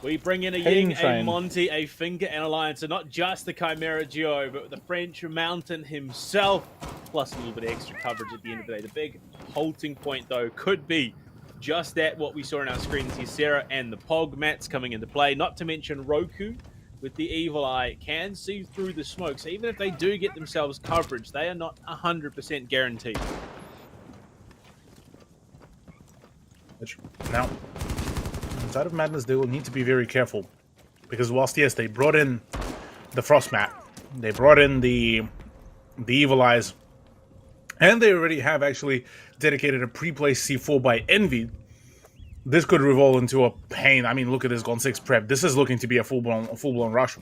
We bring in a Ying, a Monty, a Finger, and Alliance. So not just the Chimera Duo, but the French Mountain himself, plus a little bit of extra coverage at the end of the day. The big halting point, though, could be just that, what we saw on our screens here. Sarah and the Pog mats coming into play. Not to mention Roku with the Evil Eye can see through the smoke. So even if they do get themselves coverage, they are not 100% guaranteed. Now, inside of Madness, they will need to be very careful. Because whilst, yes, they brought in the Frost Mat, they brought in the Evil Eyes, and they already have actually dedicated a pre-placed C4 by Envy, this could revolve into a pain. I mean, look at this Gone 6 prep. This is looking to be a full-blown rush.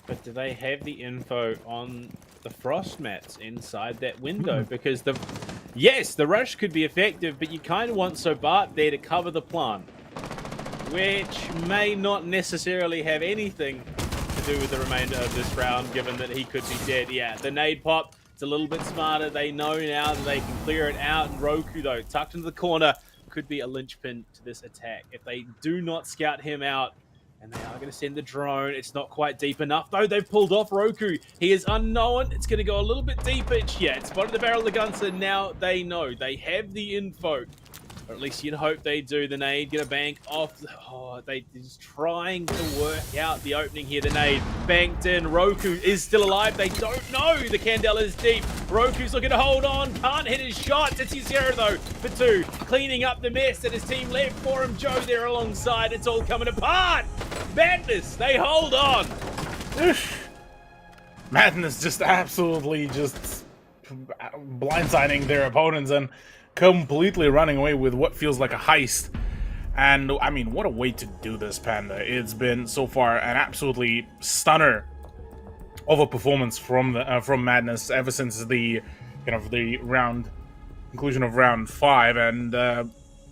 But do they have the info on the Frost Mats inside that window? Because yes, the rush could be effective, but you kind of want Sobat there to cover the plant, which may not necessarily have anything to do with the remainder of this round, given that he could be dead. Yeah, the nade pop, it's a little bit smarter. They know now that they can clear it out. And Roku, though, tucked into the corner, could be a linchpin to this attack. If they do not scout him out And they are going to send the drone. It's not quite deep enough, though. They've pulled off Roku. He is unknown. It's going to go a little bit deeper. Yeah, it's spotted the barrel of the gun, so now they know. They have the info. Or at least you'd hope they do. The nade, get a bank off. They just trying to work out the opening here. The nade banked in. Roku is still alive. They don't know. The Candela is deep. Roku's looking to hold on. Can't hit his shots. It's Ysera, though, for 2. Cleaning up the mess that his team left for him. Joe there alongside. It's all coming apart. Madness. They hold on. Madness just absolutely just blindsiding their opponents and completely running away with what feels like a heist. And I mean, what a way to do this, Panda. It's been so far an absolutely stunner of a performance from Madness ever since the the conclusion of round 5. And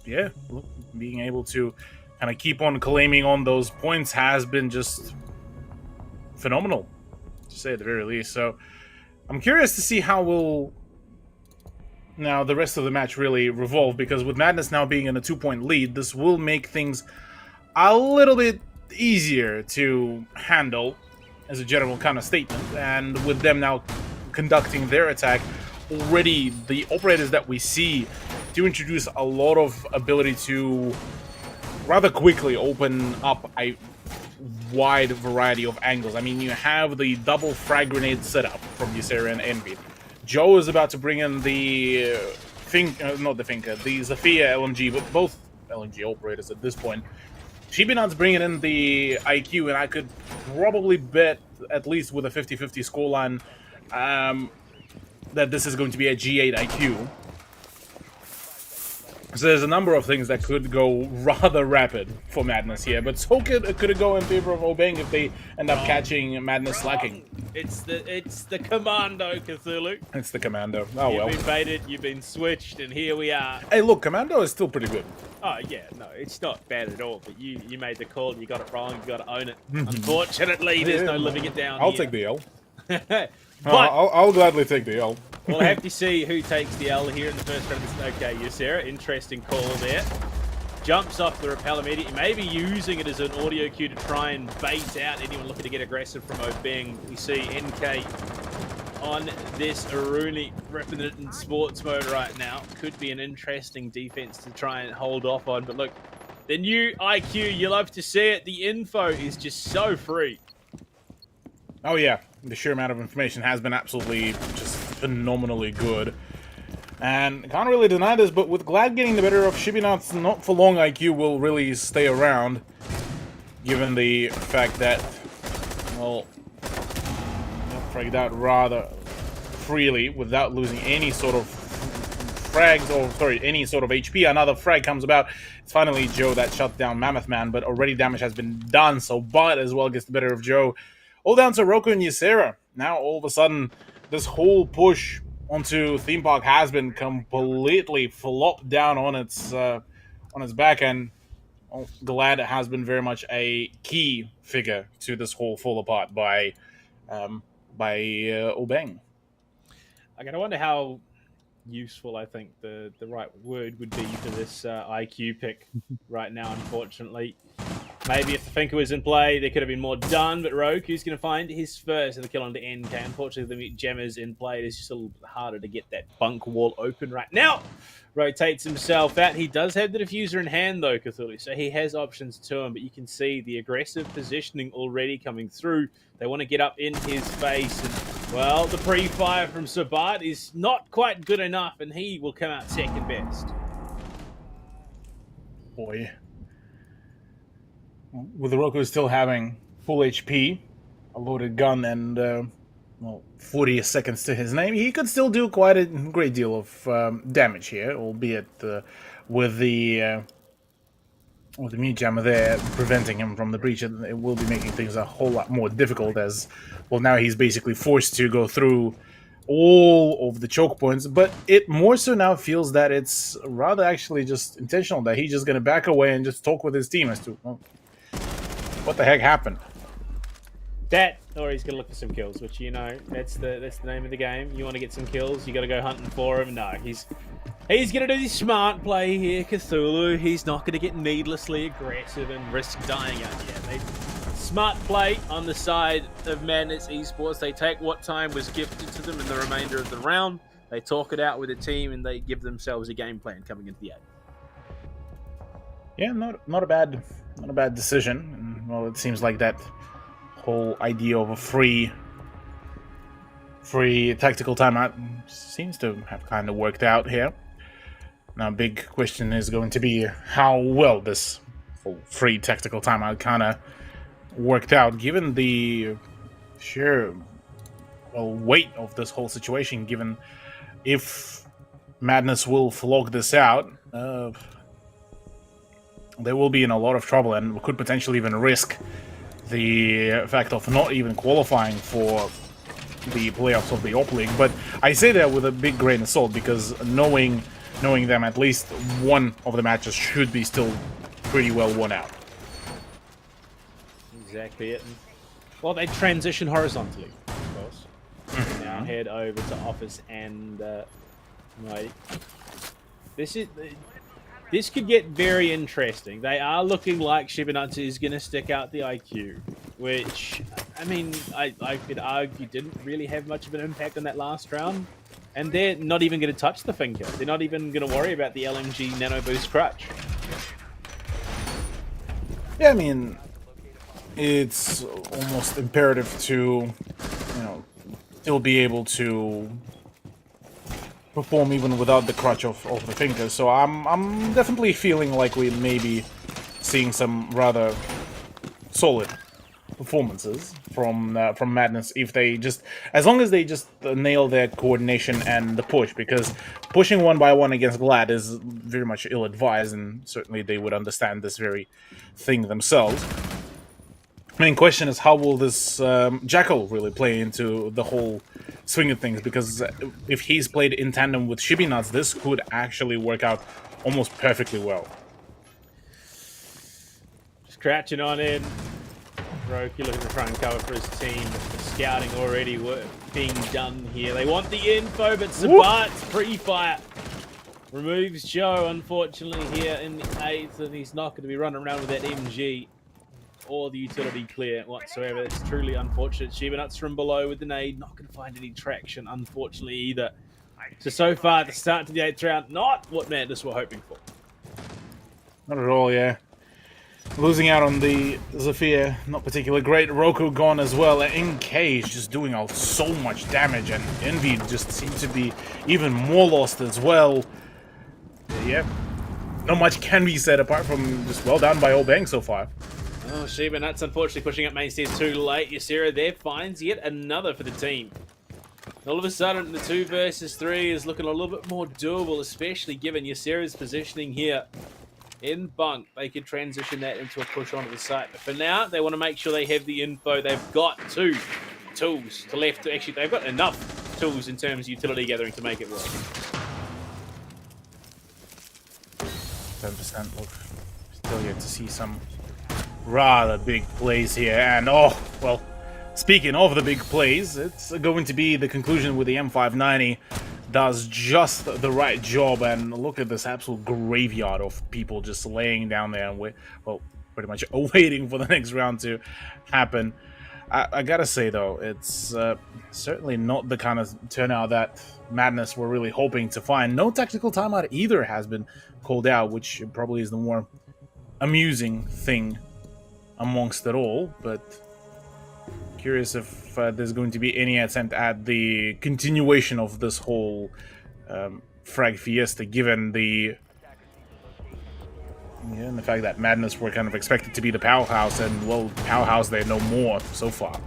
yeah, look, being able to kind of keep on claiming on those points has been just phenomenal, to say at the very least. So I'm curious to see how now the rest of the match really revolve, because with Madness now being in a 2-point lead, this will make things a little bit easier to handle as a general kind of statement. And with them now conducting their attack, already the operators that we see do introduce a lot of ability to rather quickly open up a wide variety of angles. I mean, you have the double frag grenade setup from Ysera and Envy. Joe is about to bring in the Zafia LMG, but both LMG operators at this point. Shibinat's bringing in the IQ, and I could probably bet, at least with a 50-50 scoreline, that this is going to be a G8 IQ. So there's a number of things that could go rather rapid for Madness here, but so could it go in favor of Obeng if they end up catching Madness slacking. It's the Commando, Cthulhu. It's the Commando. Oh well. You've been baited, you've been switched, and here we are. Hey, look, Commando is still pretty good. Oh yeah, no, it's not bad at all. But you made the call, you got it wrong, you got to own it. Unfortunately, there's no living it down. I'll take the L. But I'll gladly take the L. We'll have to see who takes the L here in the first round. Okay, Ysera, interesting call there. Jumps off the rappel immediately, maybe using it as an audio cue to try and bait out anyone looking to get aggressive from Obeng. We see NK on this Aruni repping it in sports mode right now. Could be an interesting defense to try and hold off on. But look, the new IQ, you love to see it. The info is just so free. Oh yeah, the sheer amount of information has been absolutely just phenomenally good. And can't really deny this, but with Glad getting the better of Shibinat's not for long IQ will really stay around, given the fact that, well, fragged out rather freely without losing any sort of frags, or sorry, any sort of HP. Another frag comes about. It's finally Joe that shut down Mammoth Man, but already damage has been done, so Bud as well gets the better of Joe. All down to Roku and Ysera. Now all of a sudden, this whole push onto Theme Park has been completely flopped down on its back, and Glad has been very much a key figure to this whole fall apart by Obeng. I'm gonna wonder how useful I think the right word would be for this IQ pick right now. Unfortunately, maybe if the Finker was in play, there could have been more done, but Roku's going to find his first of the kill onto NK. Unfortunately, the Gemma's in play. It's just a little bit harder to get that bunk wall open right now. Rotates himself out. He does have the diffuser in hand, though, Cthulhu, so he has options to him, but you can see the aggressive positioning already coming through. They want to get up in his face, and, well, the pre-fire from Sabat is not quite good enough, and he will come out second best. Boy. With the Roku still having full HP, a loaded gun, and well, 40 seconds to his name, he could still do quite a great deal of damage here, albeit with the mute jammer there preventing him from the breach. It will be making things a whole lot more difficult, as well now he's basically forced to go through all of the choke points, but it more so now feels that it's rather actually just intentional, that he's just going to back away and just talk with his team as to, well, what the heck happened? That, or he's gonna look for some kills, which that's the name of the game. You want to get some kills, you got to go hunting for him. No, he's gonna do the smart play here, Cthulhu. He's not gonna get needlessly aggressive and risk dying out here. Smart play on the side of Madness Esports. They take what time was gifted to them in the remainder of the round. They talk it out with the team, and they give themselves a game plan coming into the 8th. Yeah, not a bad decision. And, well, it seems like that whole idea of a free tactical timeout seems to have kind of worked out here. Now, big question is going to be how well this whole free tactical timeout kind of worked out, given the sheer weight of this whole situation. Given if Madness will flog this out, they will be in a lot of trouble and could potentially even risk the fact of not even qualifying for the playoffs of the Op League. But I say that with a big grain of salt, because knowing them, at least one of the matches should be still pretty well won out. Exactly it. Well, they transition horizontally, of course. Now head over to Office and Mighty. This could get very interesting. They are looking like Shibanatsu is going to stick out the IQ, which, I mean, I could argue didn't really have much of an impact on that last round. And they're not even going to touch the finger. They're not even going to worry about the LMG Nano Boost Crutch. Yeah, I mean, it's almost imperative to, still be able to perform even without the crutch of the finger. So I'm definitely feeling like we may be seeing some rather solid performances from Madness, if they just, as long as they just nail their coordination and the push, because pushing one by one against Glad is very much ill-advised, and certainly they would understand this very thing themselves. Main question is, how will this Jackal really play into the whole swing of things? Because if he's played in tandem with Shibinuts, this could actually work out almost perfectly well. Just crouching on in. Roki looking to try and cover for his team. Scouting already being done here. They want the info, but Sabat's pre-fire removes Joe, unfortunately, here in the 8th, and he's not going to be running around with that MG or the utility clear whatsoever. It's truly unfortunate. Shibanuts from below with the nade, not going to find any traction, unfortunately, either. So far, the start to the 8th round, not what Madness were hoping for. Not at all, yeah. Losing out on the Zafir, not particularly great. Roku gone as well. NK is just doing so much damage, and Envy just seems to be even more lost as well. Yeah, not much can be said apart from just well done by Obeng so far. Oh, Shibanuts unfortunately pushing up main stairs too late. Ysera there finds yet another for the team. All of a sudden, the 2 versus 3 is looking a little bit more doable, especially given Ysera's positioning here in bunk. They could transition that into a push onto the site. But for now, they want to make sure they have the info. They've got 2 tools to left. Actually, they've got enough tools in terms of utility gathering to make it work. 10%. Look, still yet to see some rather big plays here. And, oh, well, speaking of the big plays, it's going to be the conclusion with the M590. Does just the right job, and look at this absolute graveyard of people just laying down there and well, pretty much waiting for the next round to happen. I gotta say though, it's certainly not the kind of turnout that Madness were really hoping to find. No tactical timeout either has been called out, which probably is the more amusing thing amongst it all, but curious if there's going to be any attempt at the continuation of this whole frag fiesta, given the and the fact that Madness were kind of expected to be the powerhouse, and well, powerhouse they're no more so far.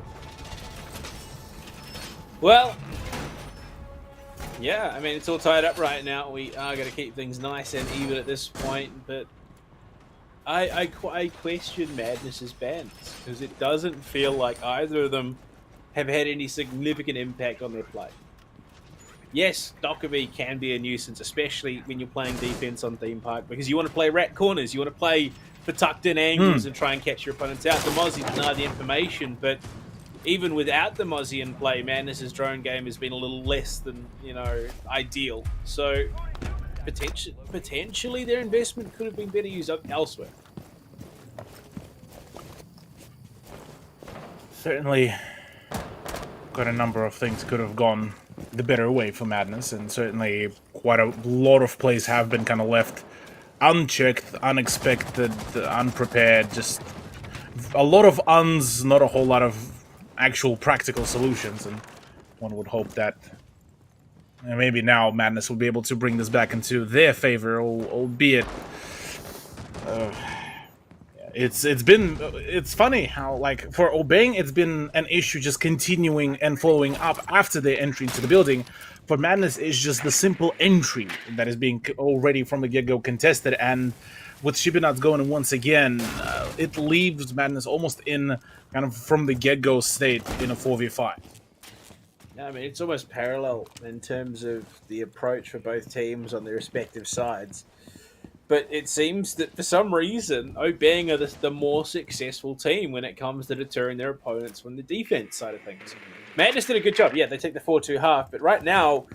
Well, yeah, I mean, it's all tied up right now. We are going to keep things nice and even at this point, but I question Madness's bans, because it doesn't feel like either of them have had any significant impact on their play. Yes, Dokkaebi can be a nuisance, especially when you're playing defense on Theme Park, because you want to play rat corners, you want to play for tucked in angles and try and catch your opponents out. The Mozzie deny the information, but even without the Mozzie in play, Madness's drone game has been a little less than, ideal. So potentially their investment could have been better used elsewhere. Certainly, quite a number of things could have gone the better way for Madness, and certainly quite a lot of plays have been kind of left unchecked, unexpected, unprepared, just a lot of uns, not a whole lot of actual practical solutions, and one would hope that maybe now Madness will be able to bring this back into their favor, albeit it's funny how, like, for Obeng it's been an issue just continuing and following up after their entry into the building. For Madness, it's just the simple entry that is being already from the get-go contested, and with Shibinats going once again, it leaves Madness almost in kind of from the get-go state in a 4v5. I mean, it's almost parallel in terms of the approach for both teams on their respective sides. But it seems that for some reason, Obeng are the more successful team when it comes to deterring their opponents from the defense side of things. Madness did a good job. Yeah, they take the 4-2 half, but right now,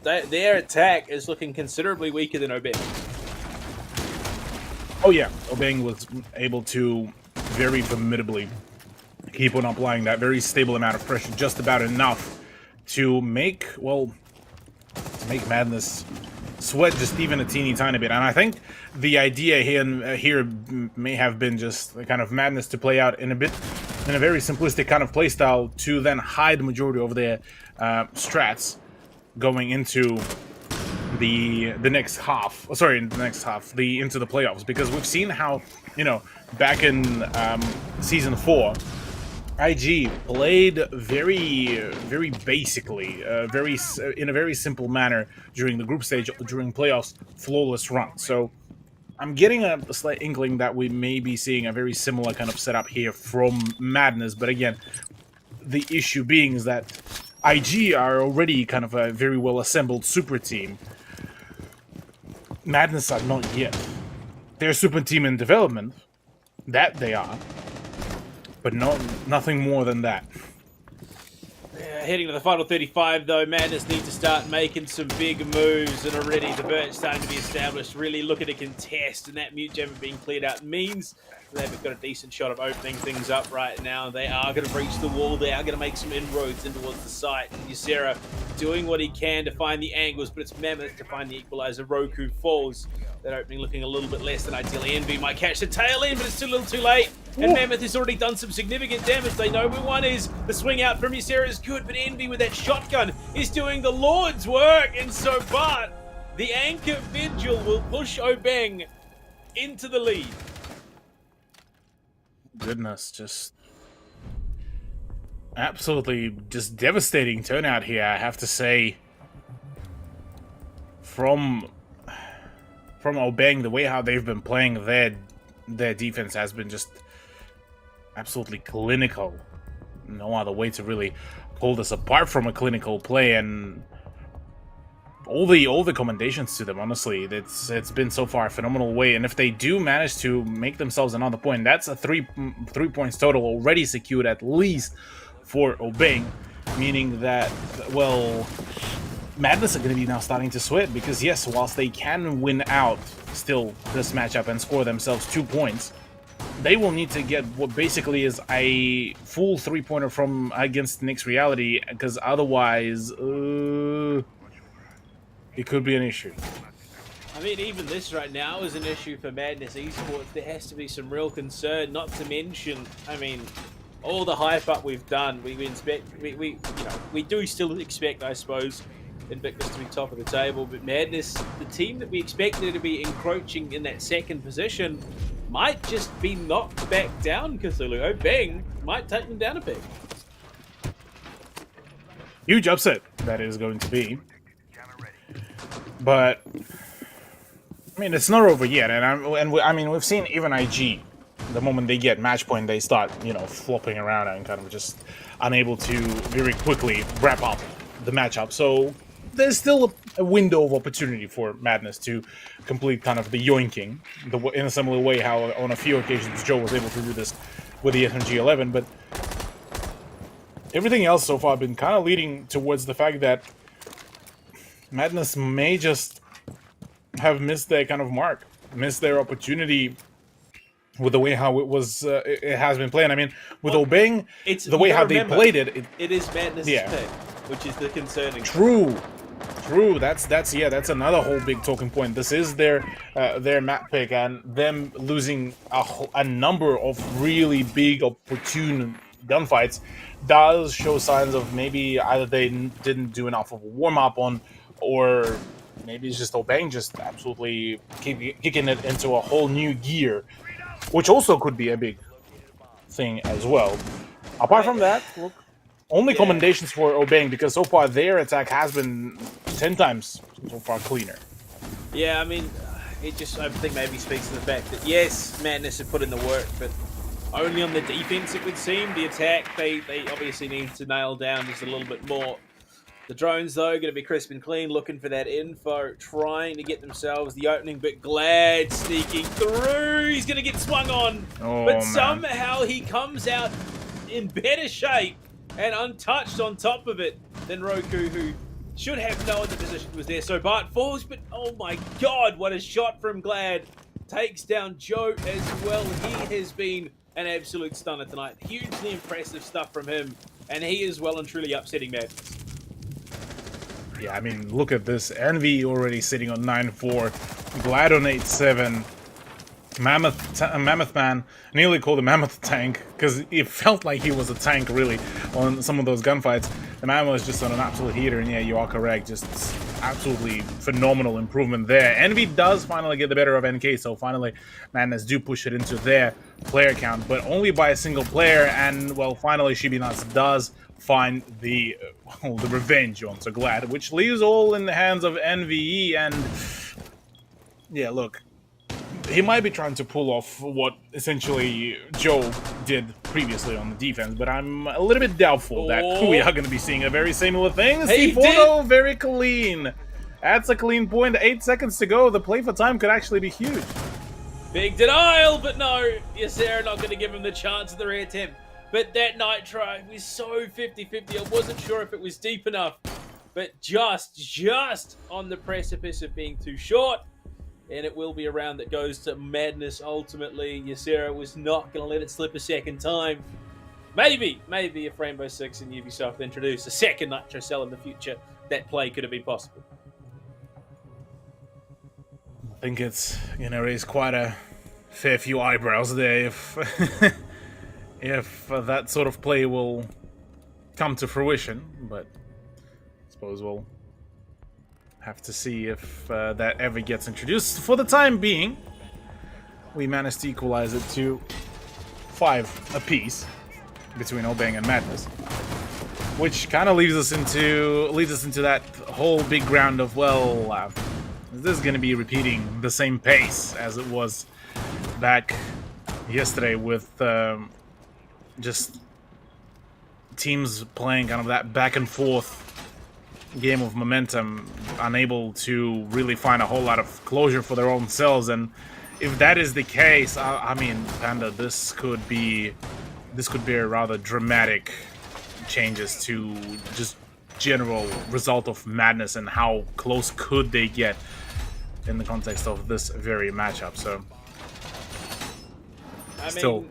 their attack is looking considerably weaker than Obeng. Oh yeah, Obeng was able to very formidably keep on applying that very stable amount of pressure, just about enough to make Madness sweat just even a teeny tiny bit. And I think the idea here may have been just the kind of Madness to play out in a very simplistic kind of playstyle to then hide the majority of their strats going into the next half. Into the playoffs, because we've seen how, back in season 4, IG played very basically, in a very simple manner during the group stage, during playoffs, flawless run. So I'm getting a slight inkling that we may be seeing a very similar kind of setup here from Madness. But again, the issue being is that IG are already kind of a very well assembled super team. Madness are not yet. They're a super team in development, that they are. But nothing more than that. Yeah, heading to the final 35, though, Madness need to start making some big moves, and already the Birch starting to be established, really looking to contest, and that mute gem being cleared out means they've got a decent shot of opening things up right now. They are going to breach the wall. They are going to make some inroads in towards the site. Ysera doing what he can to find the angles, but it's Mammoth to find the equalizer. Roku falls. That opening looking a little bit less than ideally. Envy might catch the tail end, but it's still a little too late. And Mammoth has already done some significant damage. They know where one is. The swing out from Ysera is good, but Envy with that shotgun is doing the Lord's work. And so far, the Anchor Vigil will push Obeng into the lead. Goodness, just absolutely just devastating turnout here, I have to say. From Obeng, the way how they've been playing their defense has been just absolutely clinical. No other way to really pull this apart from a clinical play, and all the commendations to them, honestly. It's been so far a phenomenal way, and if they do manage to make themselves another point, that's a three points total already secured at least for Obeng, meaning that, well, Madness are going to be now starting to sweat, because yes, whilst they can win out still this matchup and score themselves 2 points, they will need to get what basically is a full 3-pointer from against Nick's Reality, because otherwise it could be an issue. I mean, even this right now is an issue for Madness Esports. There has to be some real concern, not to mention, I mean, all the hype up we've done. We do still expect, I suppose, Invictus to be top of the table, but Madness, the team that we expected to be encroaching in that second position, might just be knocked back down. Cthulhu Obeng might take them down a bit. Huge upset that is going to be, but I mean, it's not over yet. I mean, we've seen even IG, the moment they get match point, they start flopping around and kind of just unable to very quickly wrap up the matchup. So there's still a window of opportunity for Madness to complete kind of the yoinking, in a similar way how on a few occasions Joe was able to do this with the SMG 11. But everything else so far been kind of leading towards the fact that Madness may just have missed their kind of mark, missed their opportunity with the way how it has been playing. I mean, with Obeng, it's the way how they played it, it is Madness's pick, which is the concerning. True. That's another whole big talking point. This is their map pick, and them losing a number of really big opportune gunfights does show signs of maybe either they didn't do enough of a warm up on, or maybe it's just Obeng just absolutely kicking it into a whole new gear, which also could be a big thing as well. Apart from that, look, only commendations for Obeng, because so far their attack has been 10 times so far cleaner. Yeah, I mean, it just, I think, maybe speaks to the fact that, yes, Madness have put in the work, but only on the defense, it would seem. The attack, they obviously need to nail down just a little bit more. The drones, though, going to be crisp and clean, looking for that info, trying to get themselves the opening, but Glad sneaking through. He's going to get swung on, but somehow he comes out in better shape and untouched on top of it than Roku, who should have known the position was there. So Bart falls, but oh my god, what a shot from Glad. Takes down Joe as well. He has been an absolute stunner tonight. Hugely impressive stuff from him, and he is well and truly upsetting Madness. Yeah, I mean, look at this. Envy already sitting on 9-4. Glad on 8-7. Mammoth Man, nearly called a Mammoth Tank, because it felt like he was a tank, really, on some of those gunfights. The man was just on an absolute heater, and yeah, you are correct. Just absolutely phenomenal improvement there. Envy does finally get the better of NK, so finally Madness do push it into their player count, but only by a single player, and, well, finally Shibinas does find the revenge on So Glad, which leaves all in the hands of NVE, and yeah, look, he might be trying to pull off what essentially Joe did previously on the defense, but I'm a little bit doubtful that we are going to be seeing a very similar thing. C4 though, very clean. That's a clean point. 8 seconds to go. The play for time could actually be huge. Big denial, but no, Ysera not going to give him the chance at the reattempt. But that nitro was so 50-50. I wasn't sure if it was deep enough, but just on the precipice of being too short. And it will be a round that goes to Madness ultimately. Ysera was not going to let it slip a second time. Maybe if Rainbow Six and Ubisoft introduce a second Nitro Cell in the future, that play could have been possible. I think it's going to raise quite a fair few eyebrows there if if that sort of play will come to fruition, but I suppose we'll have to see if that ever gets introduced. For the time being, we managed to equalize it to 5 apiece between Obeng and Madness, which kind of leads us into that whole big ground of, well, is this going to be repeating the same pace as it was back yesterday with just teams playing kind of that back and forth game of momentum, unable to really find a whole lot of closure for their own selves? And if that is the case, I mean, Panda, this could be a rather dramatic changes to just general result of Madness, and how close could they get in the context of this very matchup. So still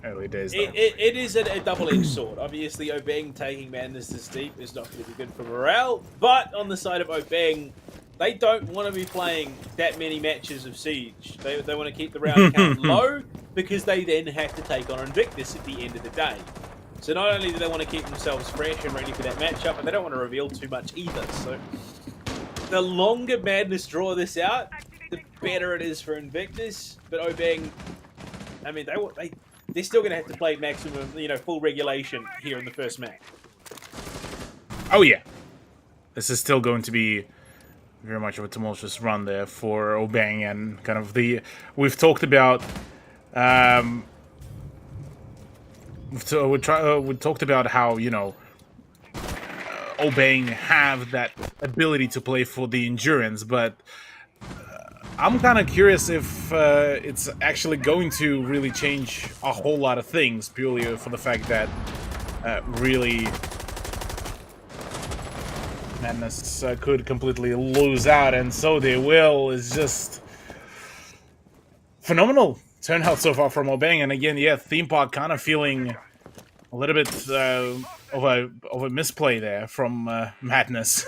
early days. It is a double-edged sword. Obviously, Obeng taking Madness this deep is not going to be good for morale. But on the side of Obeng, they don't want to be playing that many matches of Siege. They want to keep the round count low, because they then have to take on Invictus at the end of the day. So not only do they want to keep themselves fresh and ready for that matchup, but they don't want to reveal too much either. So the longer Madness draw this out, the better it is for Invictus. But Obeng, I mean, they're still going to have to play maximum, full regulation here in the first match. Oh yeah, this is still going to be very much of a tumultuous run there for Obeng, and kind of we've talked about we talked about how Obeng have that ability to play for the endurance, but I'm kind of curious if it's actually going to really change a whole lot of things, purely for the fact that really Madness could completely lose out, and so they will. Is just phenomenal turnout so far from Obeng. And again, yeah, Theme Park kind of feeling a little bit of a misplay there from Madness.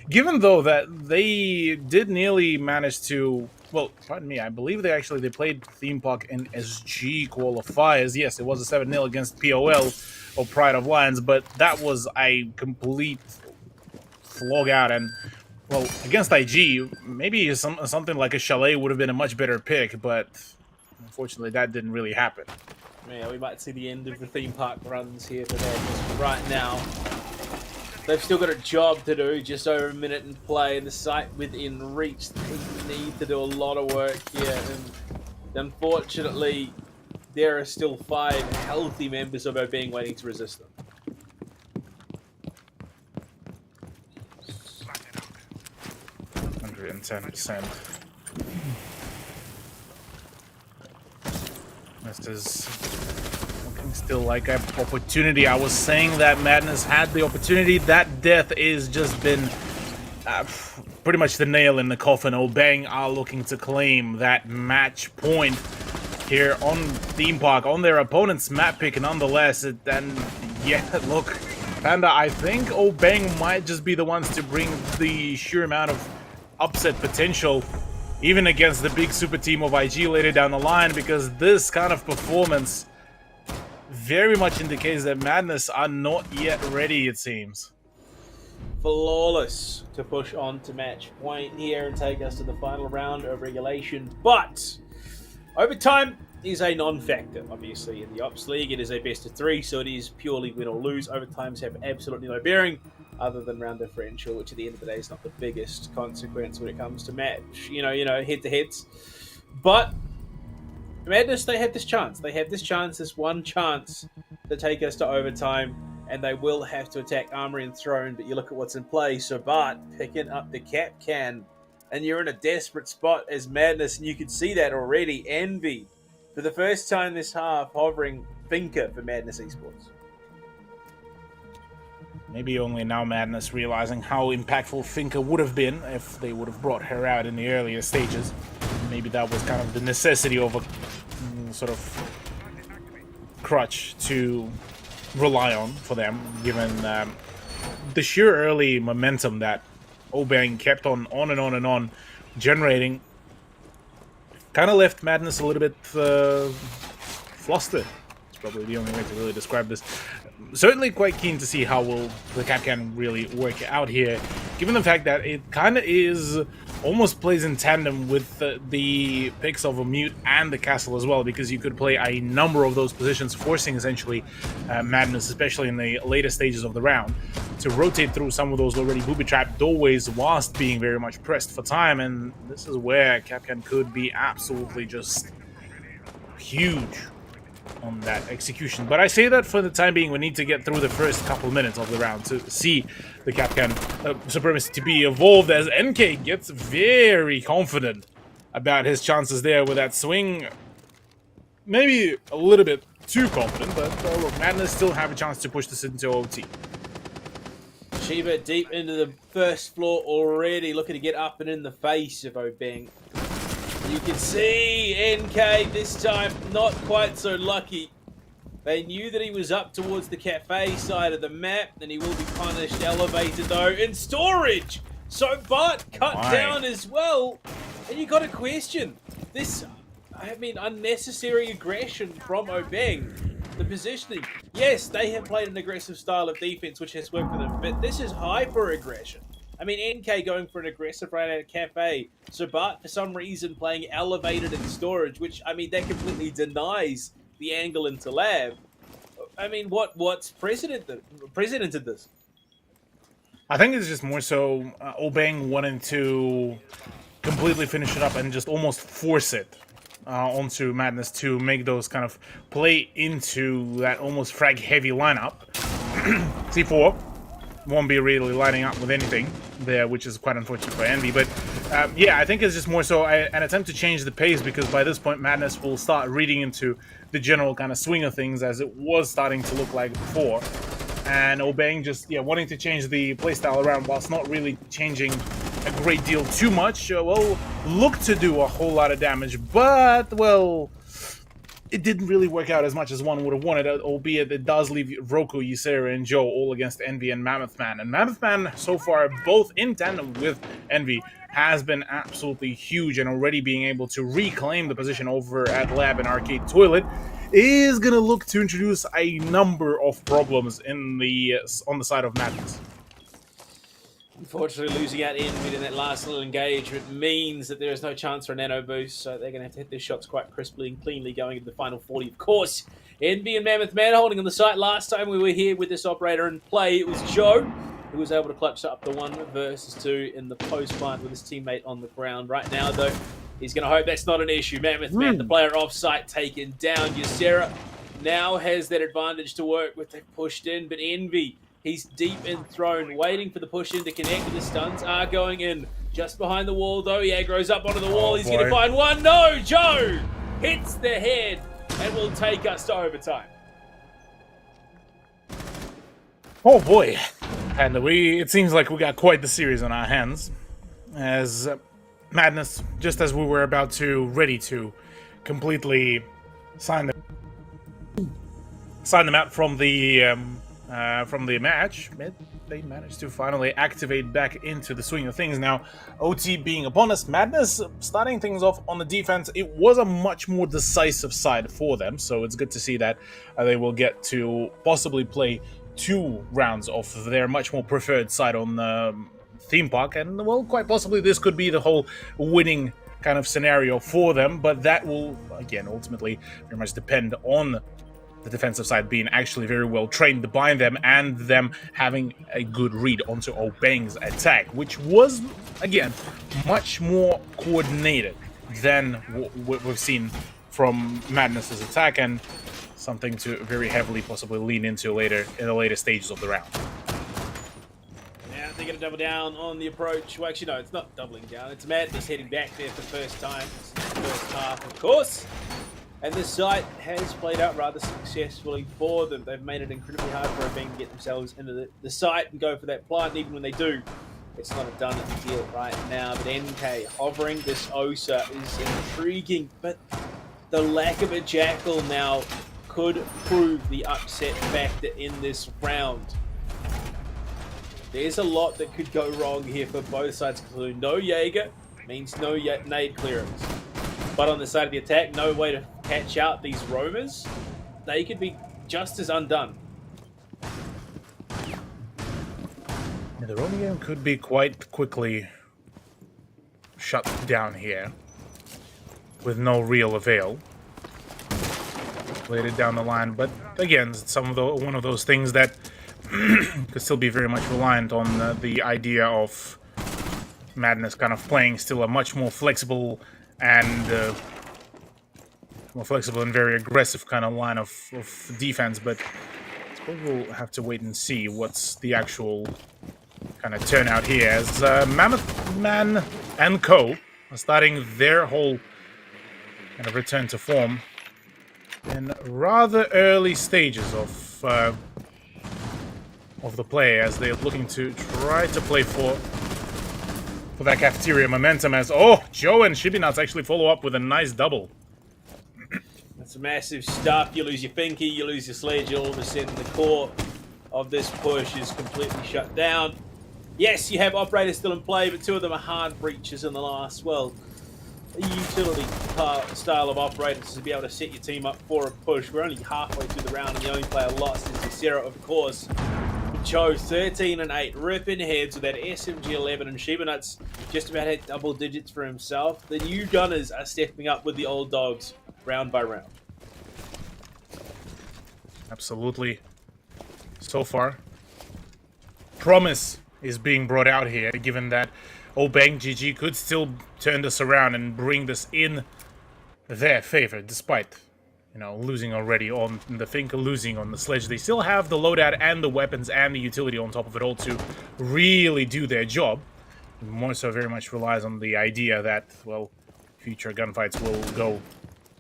Given though that they did nearly manage to, well, pardon me, I believe they played Theme Park in SG qualifiers. Yes, it was a 7-0 against POL or Pride of Lions, but that was a complete flog out. And well, against IG, maybe something like a Chalet would have been a much better pick, but unfortunately that didn't really happen. Yeah, we might see the end of the theme park runs here for them. Right now, they've still got a job to do, just over a minute in play, and the site within reach. They need to do a lot of work here, and unfortunately, there are still 5 healthy members of Obeng waiting to resist them. %. This is looking still like an opportunity. I was saying that Madness had the opportunity. That death is just been pretty much the nail in the coffin. Obeng are looking to claim that match point here on Theme Park, on their opponent's map pick, nonetheless. And yeah, look, Panda, I think Obeng might just be the ones to bring the sheer amount of upset potential even against the big super team of IG later down the line, because this kind of performance very much indicates that Madness are not yet ready, it seems. Flawless to push on to match point here and take us to the final round of regulation, but overtime is a non-factor. Obviously in the Ops League it is a best of 3, so it is purely win or lose. Overtimes have absolutely no bearing other than round differential, which at the end of the day is not the biggest consequence when it comes to match, you know, head-to-heads. But Madness, they have this chance. They have this one chance to take us to overtime, and they will have to attack Armory and Throne, but you look at what's in play. So Bart picking up the cap can, and you're in a desperate spot as Madness, and you can see that already. Envy, for the first time this half, hovering Finker for Madness Esports. Maybe only now Madness realizing how impactful Finker would have been if they would have brought her out in the earlier stages. Maybe that was kind of the necessity of a sort of crutch to rely on for them, given the sheer early momentum that Obeng kept on and on generating. Kind of left Madness a little bit flustered. It's probably the only way to really describe this. Certainly quite keen to see how will the cap can really work out here, given the fact that it kind of is almost plays in tandem with the picks of a mute and the castle as well, because you could play a number of those positions, forcing essentially Madness, especially in the later stages of the round, to rotate through some of those already booby-trapped doorways whilst being very much pressed for time. And this is where Capcan could be absolutely just huge on that execution. But I say that for the time being, we need to get through the first couple minutes of the round to see the Capcan supremacy to be evolved, as NK gets very confident about his chances there with that swing. Maybe a little bit too confident, but look, Madness still have a chance to push this into OT. Shiba deep into the first floor already, looking to get up and in the face of Obeng. You can see NK this time not quite so lucky. They knew that he was up towards the cafe side of the map, and he will be punished. Elevated though in storage. So Bart cut down as well. And you got to question this, I mean, unnecessary aggression from Obeng. The positioning. Yes, they have played an aggressive style of defense, which has worked for them, but this is hyper aggression. I mean, NK going for an aggressive run at a cafe. So Bart, for some reason, playing elevated in storage, which, I mean, that completely denies the angle into lab. I mean, what's precedented this? I think it's just more so Obeng wanting to completely finish it up and just almost force it onto Madness to make those kind of play into that almost frag-heavy lineup. C4 won't be really lining up with anything there, which is quite unfortunate for Envy, but Yeah, I think it's just more so an attempt to change the pace, because by this point Madness will start reading into the general kind of swing of things as it was starting to look like before. And Obeng just, wanting to change the playstyle around whilst not really changing a great deal too much. Well, looked to do a whole lot of damage, but, well, it didn't really work out as much as one would have wanted, albeit it does leave Roku, Ysera, and Joe all against Envy and Mammoth Man. And Mammoth Man, so far, both in tandem with Envy, has been absolutely huge, and already being able to reclaim the position over at Lab and Arcade Toilet is going to look to introduce a number of problems on the side of Madness. Unfortunately, losing out in that last little engagement means that there is no chance for a nano boost, so they're going to have to hit their shots quite crisply and cleanly going into the final 40. Of course, Envy and Mammoth Man holding on the site. Last time we were here with this operator in play, it was Joe who was able to clutch up the 1 versus 2 in the post-plant with his teammate on the ground. Right now, though, he's going to hope that's not an issue. Mammoth Man, the player off-site, taken down. Ysera now has that advantage to work with. They've pushed in, but Envy, he's deep in throne, waiting for the push-in to connect, and the stuns are going in. Just behind the wall, though, he aggro's up onto the wall. He's going to find one. No, Joe hits the head and will take us to overtime. Oh boy. And it seems like we got quite the series on our hands, as Madness, just as we were about to, ready to completely sign them out from the match, they managed to finally activate back into the swing of things. Now, OT being upon us, Madness starting things off on the defense, it was a much more decisive side for them, so it's good to see that they will get to possibly play 2 rounds of their much more preferred side on the theme park, and, well, quite possibly this could be the whole winning kind of scenario for them, but that will, again, ultimately very much depend on the defensive side being actually very well trained by them, and them having a good read onto Obeng's attack, which was, again, much more coordinated than what we've seen from Madness's attack, and something to very heavily possibly lean into later in the later stages of the round. Now they're going to double down on the approach. Well, actually, no, it's not doubling down. It's Madness heading back there for the first time since the first half, of course. And this site has played out rather successfully for them. They've made it incredibly hard for Obeng to get themselves into the site and go for that plant. And even when they do, it's not a done deal right now. But NK hovering this Osa is intriguing, but the lack of a Jackal now could prove the upset factor in this round. There's a lot that could go wrong here for both sides, including no Jaeger means no nade clearance. But on the side of the attack, no way to catch out these roamers. They could be just as undone. The roaming game could be quite quickly shut down here with no real avail later down the line, but again, it's one of those things that could still be very much reliant on the idea of Madness kind of playing still a much more flexible and very aggressive kind of line of defense. But I suppose we'll have to wait and see what's the actual kind of turnout here, as Mammoth Man and Co are starting their whole kind of return to form in rather early stages of the play, as they're looking to try to play for that cafeteria momentum, as Joe and Shibinuts actually follow up with a nice double. That's massive stuff. You lose your Finky, you lose your Sledge, all of a sudden the core of this push is completely shut down. Yes, you have operators still in play, but 2 of them are hard breaches in the last, well, a utility style of operators to be able to set your team up for a push. We're only halfway through the round, and the only player lost is Ysera, of course. Joe 13 and 8, ripping heads with that SMG 11, and Shibinuts just about hit double digits for himself. The new gunners are stepping up with the old dogs round by round. Absolutely. So far, promise is being brought out here, given that Obeng GG could still turn this around and bring this in their favor, despite, losing already on the Finka, losing on the Sledge. They still have the loadout and the weapons and the utility on top of it all to really do their job. more so very much relies on the idea that, well, future gunfights will go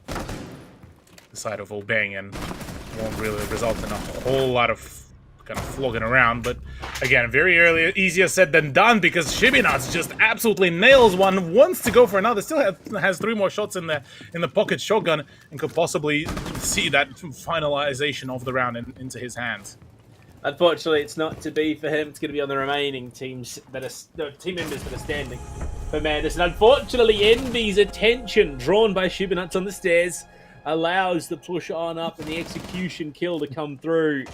the side of Obeng and won't really result in a whole lot of kind of flogging around. But again, very early, easier said than done, because Shibinats just absolutely nails one, wants to go for another, still has 3 more shots in the pocket shotgun, and could possibly see that finalization of the round into his hands. Unfortunately, it's not to be for him. It's going to be on the remaining teams that are team members that are standing for Madness. And unfortunately, Envy's attention drawn by Shibinats on the stairs allows the push on up and the execution kill to come through.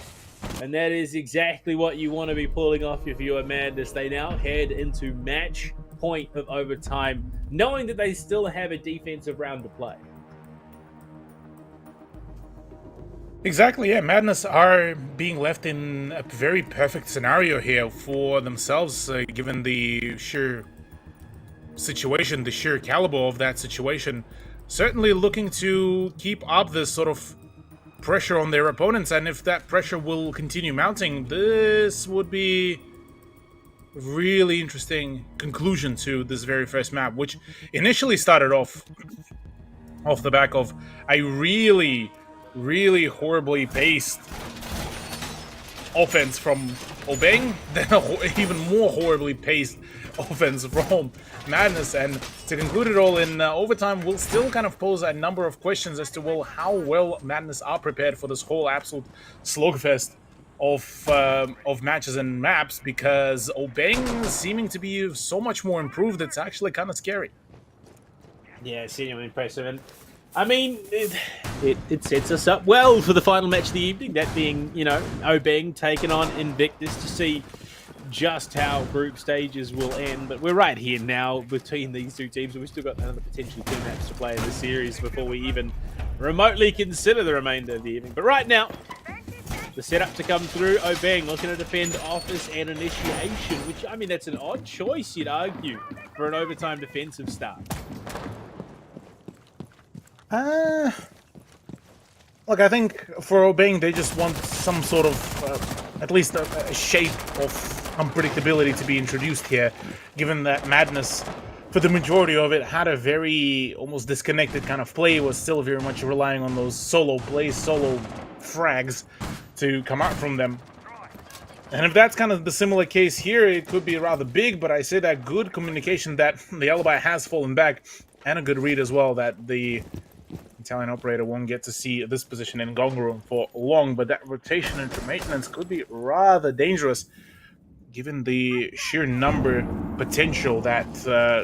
And that is exactly what you want to be pulling off if you are Madness. They now head into match point of overtime, knowing that they still have a defensive round to play. Exactly, yeah. Madness are being left in a very perfect scenario here for themselves, given the sheer situation, the sheer caliber of that situation. Certainly looking to keep up this sort of pressure on their opponents, and if that pressure will continue mounting, this would be a really interesting conclusion to this very first map, which initially started off the back of a really horribly paced offense from Obeng, then even more horribly paced offense from Madness, and to conclude it all in overtime will still kind of pose a number of questions as to, well, how well Madness are prepared for this whole absolute slugfest of matches and maps, because Obeng seeming to be so much more improved, it's actually kind of scary. Yeah, genuinely impressive. And I mean, it sets us up well for the final match of the evening, that being, you know, Obeng taking on Invictus, to see just how group stages will end. But we're right here now between these two teams, and we've still got another potentially 2 maps to play in the series before we even remotely consider the remainder of the evening. But right now, the setup to come through, Obeng looking to defend Office and Initiation, which, I mean, that's an odd choice, you'd argue, for an overtime defensive start. Look, I think for Obeng, they just want some sort of, at least a shape of unpredictability to be introduced here, given that Madness, for the majority of it, had a very almost disconnected kind of play, was still very much relying on those solo plays, solo frags to come out from them. And if that's kind of the similar case here, it could be rather big, but I say that good communication that the Alibi has fallen back, and a good read as well that the Italian operator won't get to see this position in Gong Room for long, but that rotation into maintenance could be rather dangerous, given the sheer number potential that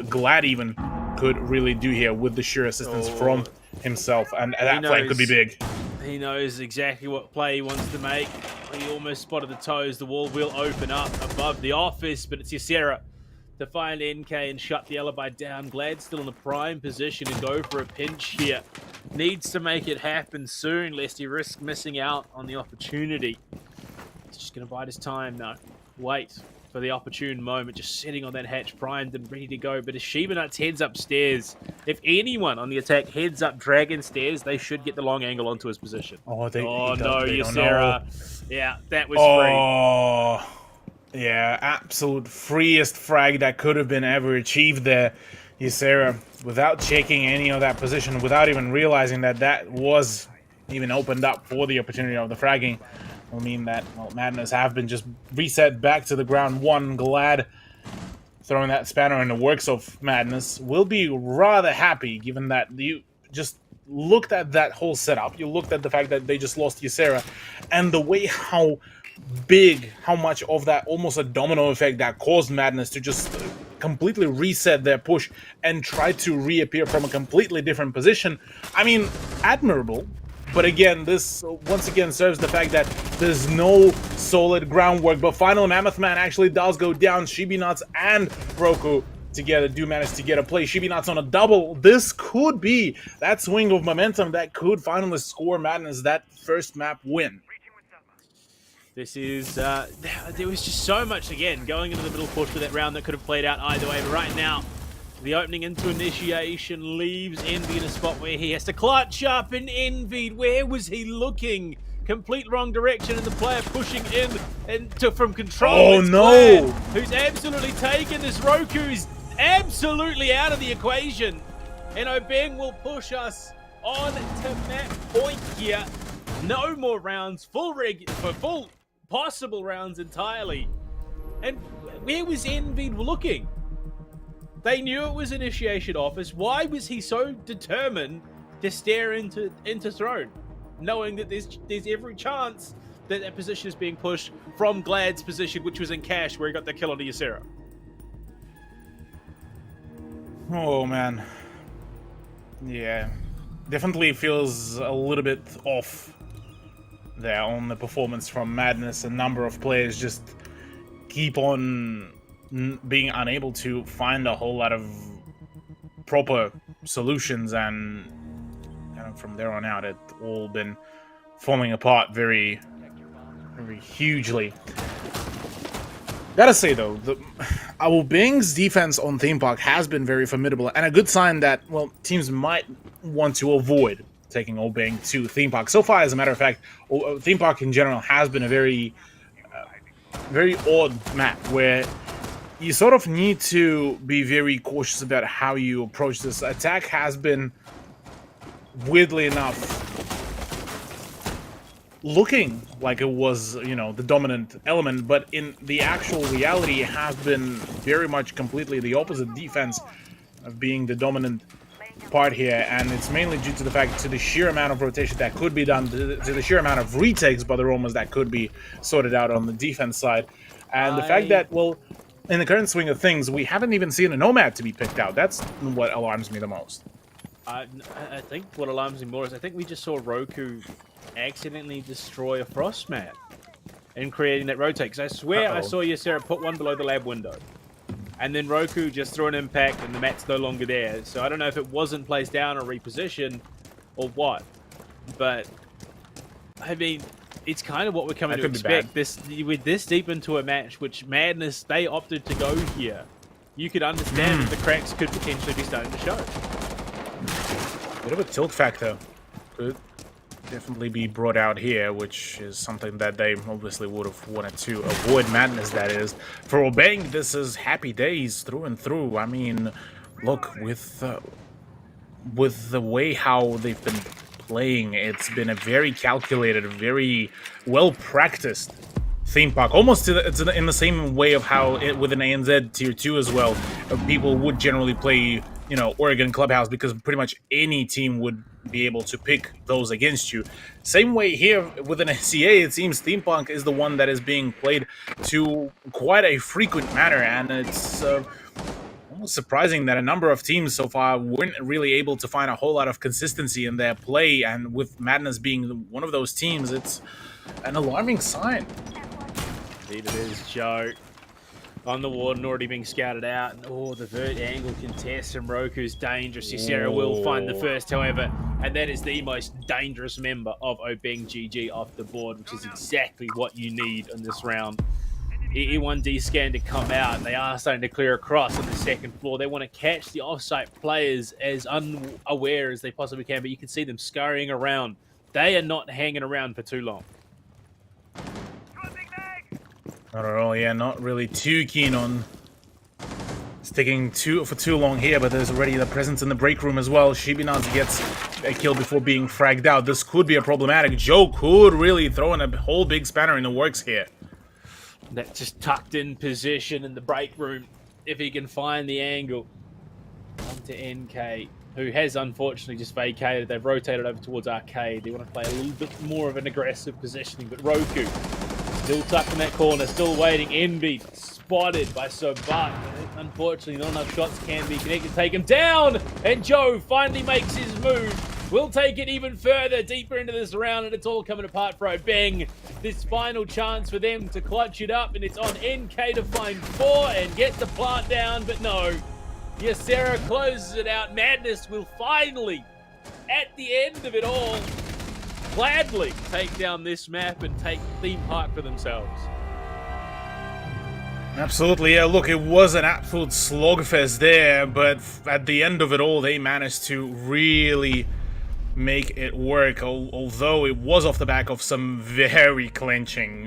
Glad even could really do here with the sheer assistance from himself, and that flank could be big. He knows exactly what play he wants to make. He almost spotted the toes. The wall will open up above the Office, but it's Ysera to find NK and shut the Alibi down. Glad still in a prime position to go for a pinch here. Needs to make it happen soon, lest he risks missing out on the opportunity. He's just going to bide his time now. Wait for the opportune moment, just sitting on that hatch, primed and ready to go. But as Shibinats heads upstairs, if anyone on the attack heads up Dragon stairs, they should get the long angle onto his position. Oh, no, Ysera. Yeah, that was free. Yeah, absolute freest frag that could have been ever achieved there. Ysera, without checking any of that position, without even realizing that that was even opened up for the opportunity of the fragging, will mean that, well, Madness have been just reset back to the ground one. Glad throwing that spanner in the works of Madness will be rather happy, given that you just looked at that whole setup. You looked at the fact that they just lost Ysera, and the way how much of that almost a domino effect that caused Madness to just completely reset their push and try to reappear from a completely different position. I mean, admirable. But again, this once again serves the fact that there's no solid groundwork. But final Mammoth Man actually does go down. Shibinats and Roku together do manage to get a play. Shibinats on a double. This could be that swing of momentum that could finally score Madness that first map win. This is, there was just so much, again, going into the middle push for that round that could have played out either way. But right now, the opening into Initiation leaves Envy in a spot where he has to clutch up, and Envy, where was he looking? complete wrong direction, and the player pushing in from control. Oh, It's no. Glad, who's absolutely taken this. Roku's absolutely out of the equation. And Obeng will push us on to map point here. No more rounds, full possible rounds entirely. And where was Envy looking? They knew it was initiation office. Why was he so determined to stare into Throne, knowing that there's every chance that that position is being pushed from Glad's position, which was in cash, where he got the kill on Ysera? Oh, man. Yeah. Definitely feels a little bit off there on the performance from Madness. A number of players just keep on being unable to find a whole lot of proper solutions, and kind of from there on out, it's all been falling apart very, very hugely. Gotta say though, Obeng's defense on Theme Park has been very formidable, and a good sign that, well, teams might want to avoid taking Obeng to Theme Park. So far, as a matter of fact, Theme Park in general has been a very odd map where you sort of need to be very cautious about how you approach this. Attack has been, weirdly enough, looking like it was, you know, the dominant element, but in the actual reality, it has been very much completely the opposite. Defense of being the dominant part here, and it's mainly due to the fact, to the sheer amount of rotation that could be done, to the sheer amount of retakes by the Romans that could be sorted out on the defense side, and the fact that, well, in the current swing of things, we haven't even seen a Nomad to be picked out. That's what alarms me the most. I think what alarms me more is I think we just saw Roku accidentally destroy a Frost mat in creating that rotate. Because I swear I saw Ysera put one below the lab window. And then Roku just threw an impact and the mat's no longer there. So I don't know if it wasn't placed down or repositioned or what. But, I mean, it's kind of what we're coming to expect. With this deep into a match, which Madness, they opted to go here. You could understand that the cracks could potentially be starting to show. Bit of a tilt factor could definitely be brought out here, which is something that they obviously would have wanted to avoid. Madness, that is. For Obeng, this is happy days through and through. I mean, look, with the way how they've been playing, it's been a very calculated, very well-practiced Theme Park. Almost in the same way of how with an ANZ Tier 2 as well, people would generally play, you know, Oregon Clubhouse, because pretty much any team would be able to pick those against you. Same way here with an SCA, it seems Theme Park is the one that is being played to quite a frequent manner, and it's almost surprising that a number of teams so far weren't really able to find a whole lot of consistency in their play, and with Madness being one of those teams, it's an alarming sign. Indeed it is, Joe. On the Warden already being scouted out. And, oh, the vert angle contest from Roku's dangerous. Ysera will find the first, however, and that is the most dangerous member of Obeng GG off the board, which is exactly what you need in this round. E1D scan to come out, and they are starting to clear across on the second floor. They want to catch the offsite players as unaware as they possibly can, but you can see them scurrying around. They are not hanging around for too long. Not at all, yeah, not really too keen on sticking for too long here, but there's already the presence in the break room as well. Shibinaz gets a kill before being fragged out. This could be a problematic. Joe could really throw in a whole big spanner in the works here. That just tucked in position in the break room, if he can find the angle. Onto NK, who has unfortunately just vacated. They've rotated over towards Arcade. They want to play a little bit more of an aggressive positioning, but Roku still tucked in that corner, still waiting. Envy spotted by Sobat. Unfortunately, not enough shots can be connected to take him down. And Joe finally makes his move. We'll take it even further, deeper into this round, and it's all coming apart for Obeng. This final chance for them to clutch it up, and it's on NK to find 4 and get the plant down, but no. Ysera closes it out. Madness will finally, at the end of it all, gladly take down this map and take Theme Park for themselves. Absolutely, yeah, look, it was an absolute slogfest there, but at the end of it all, they managed to really make it work, although it was off the back of some very clenching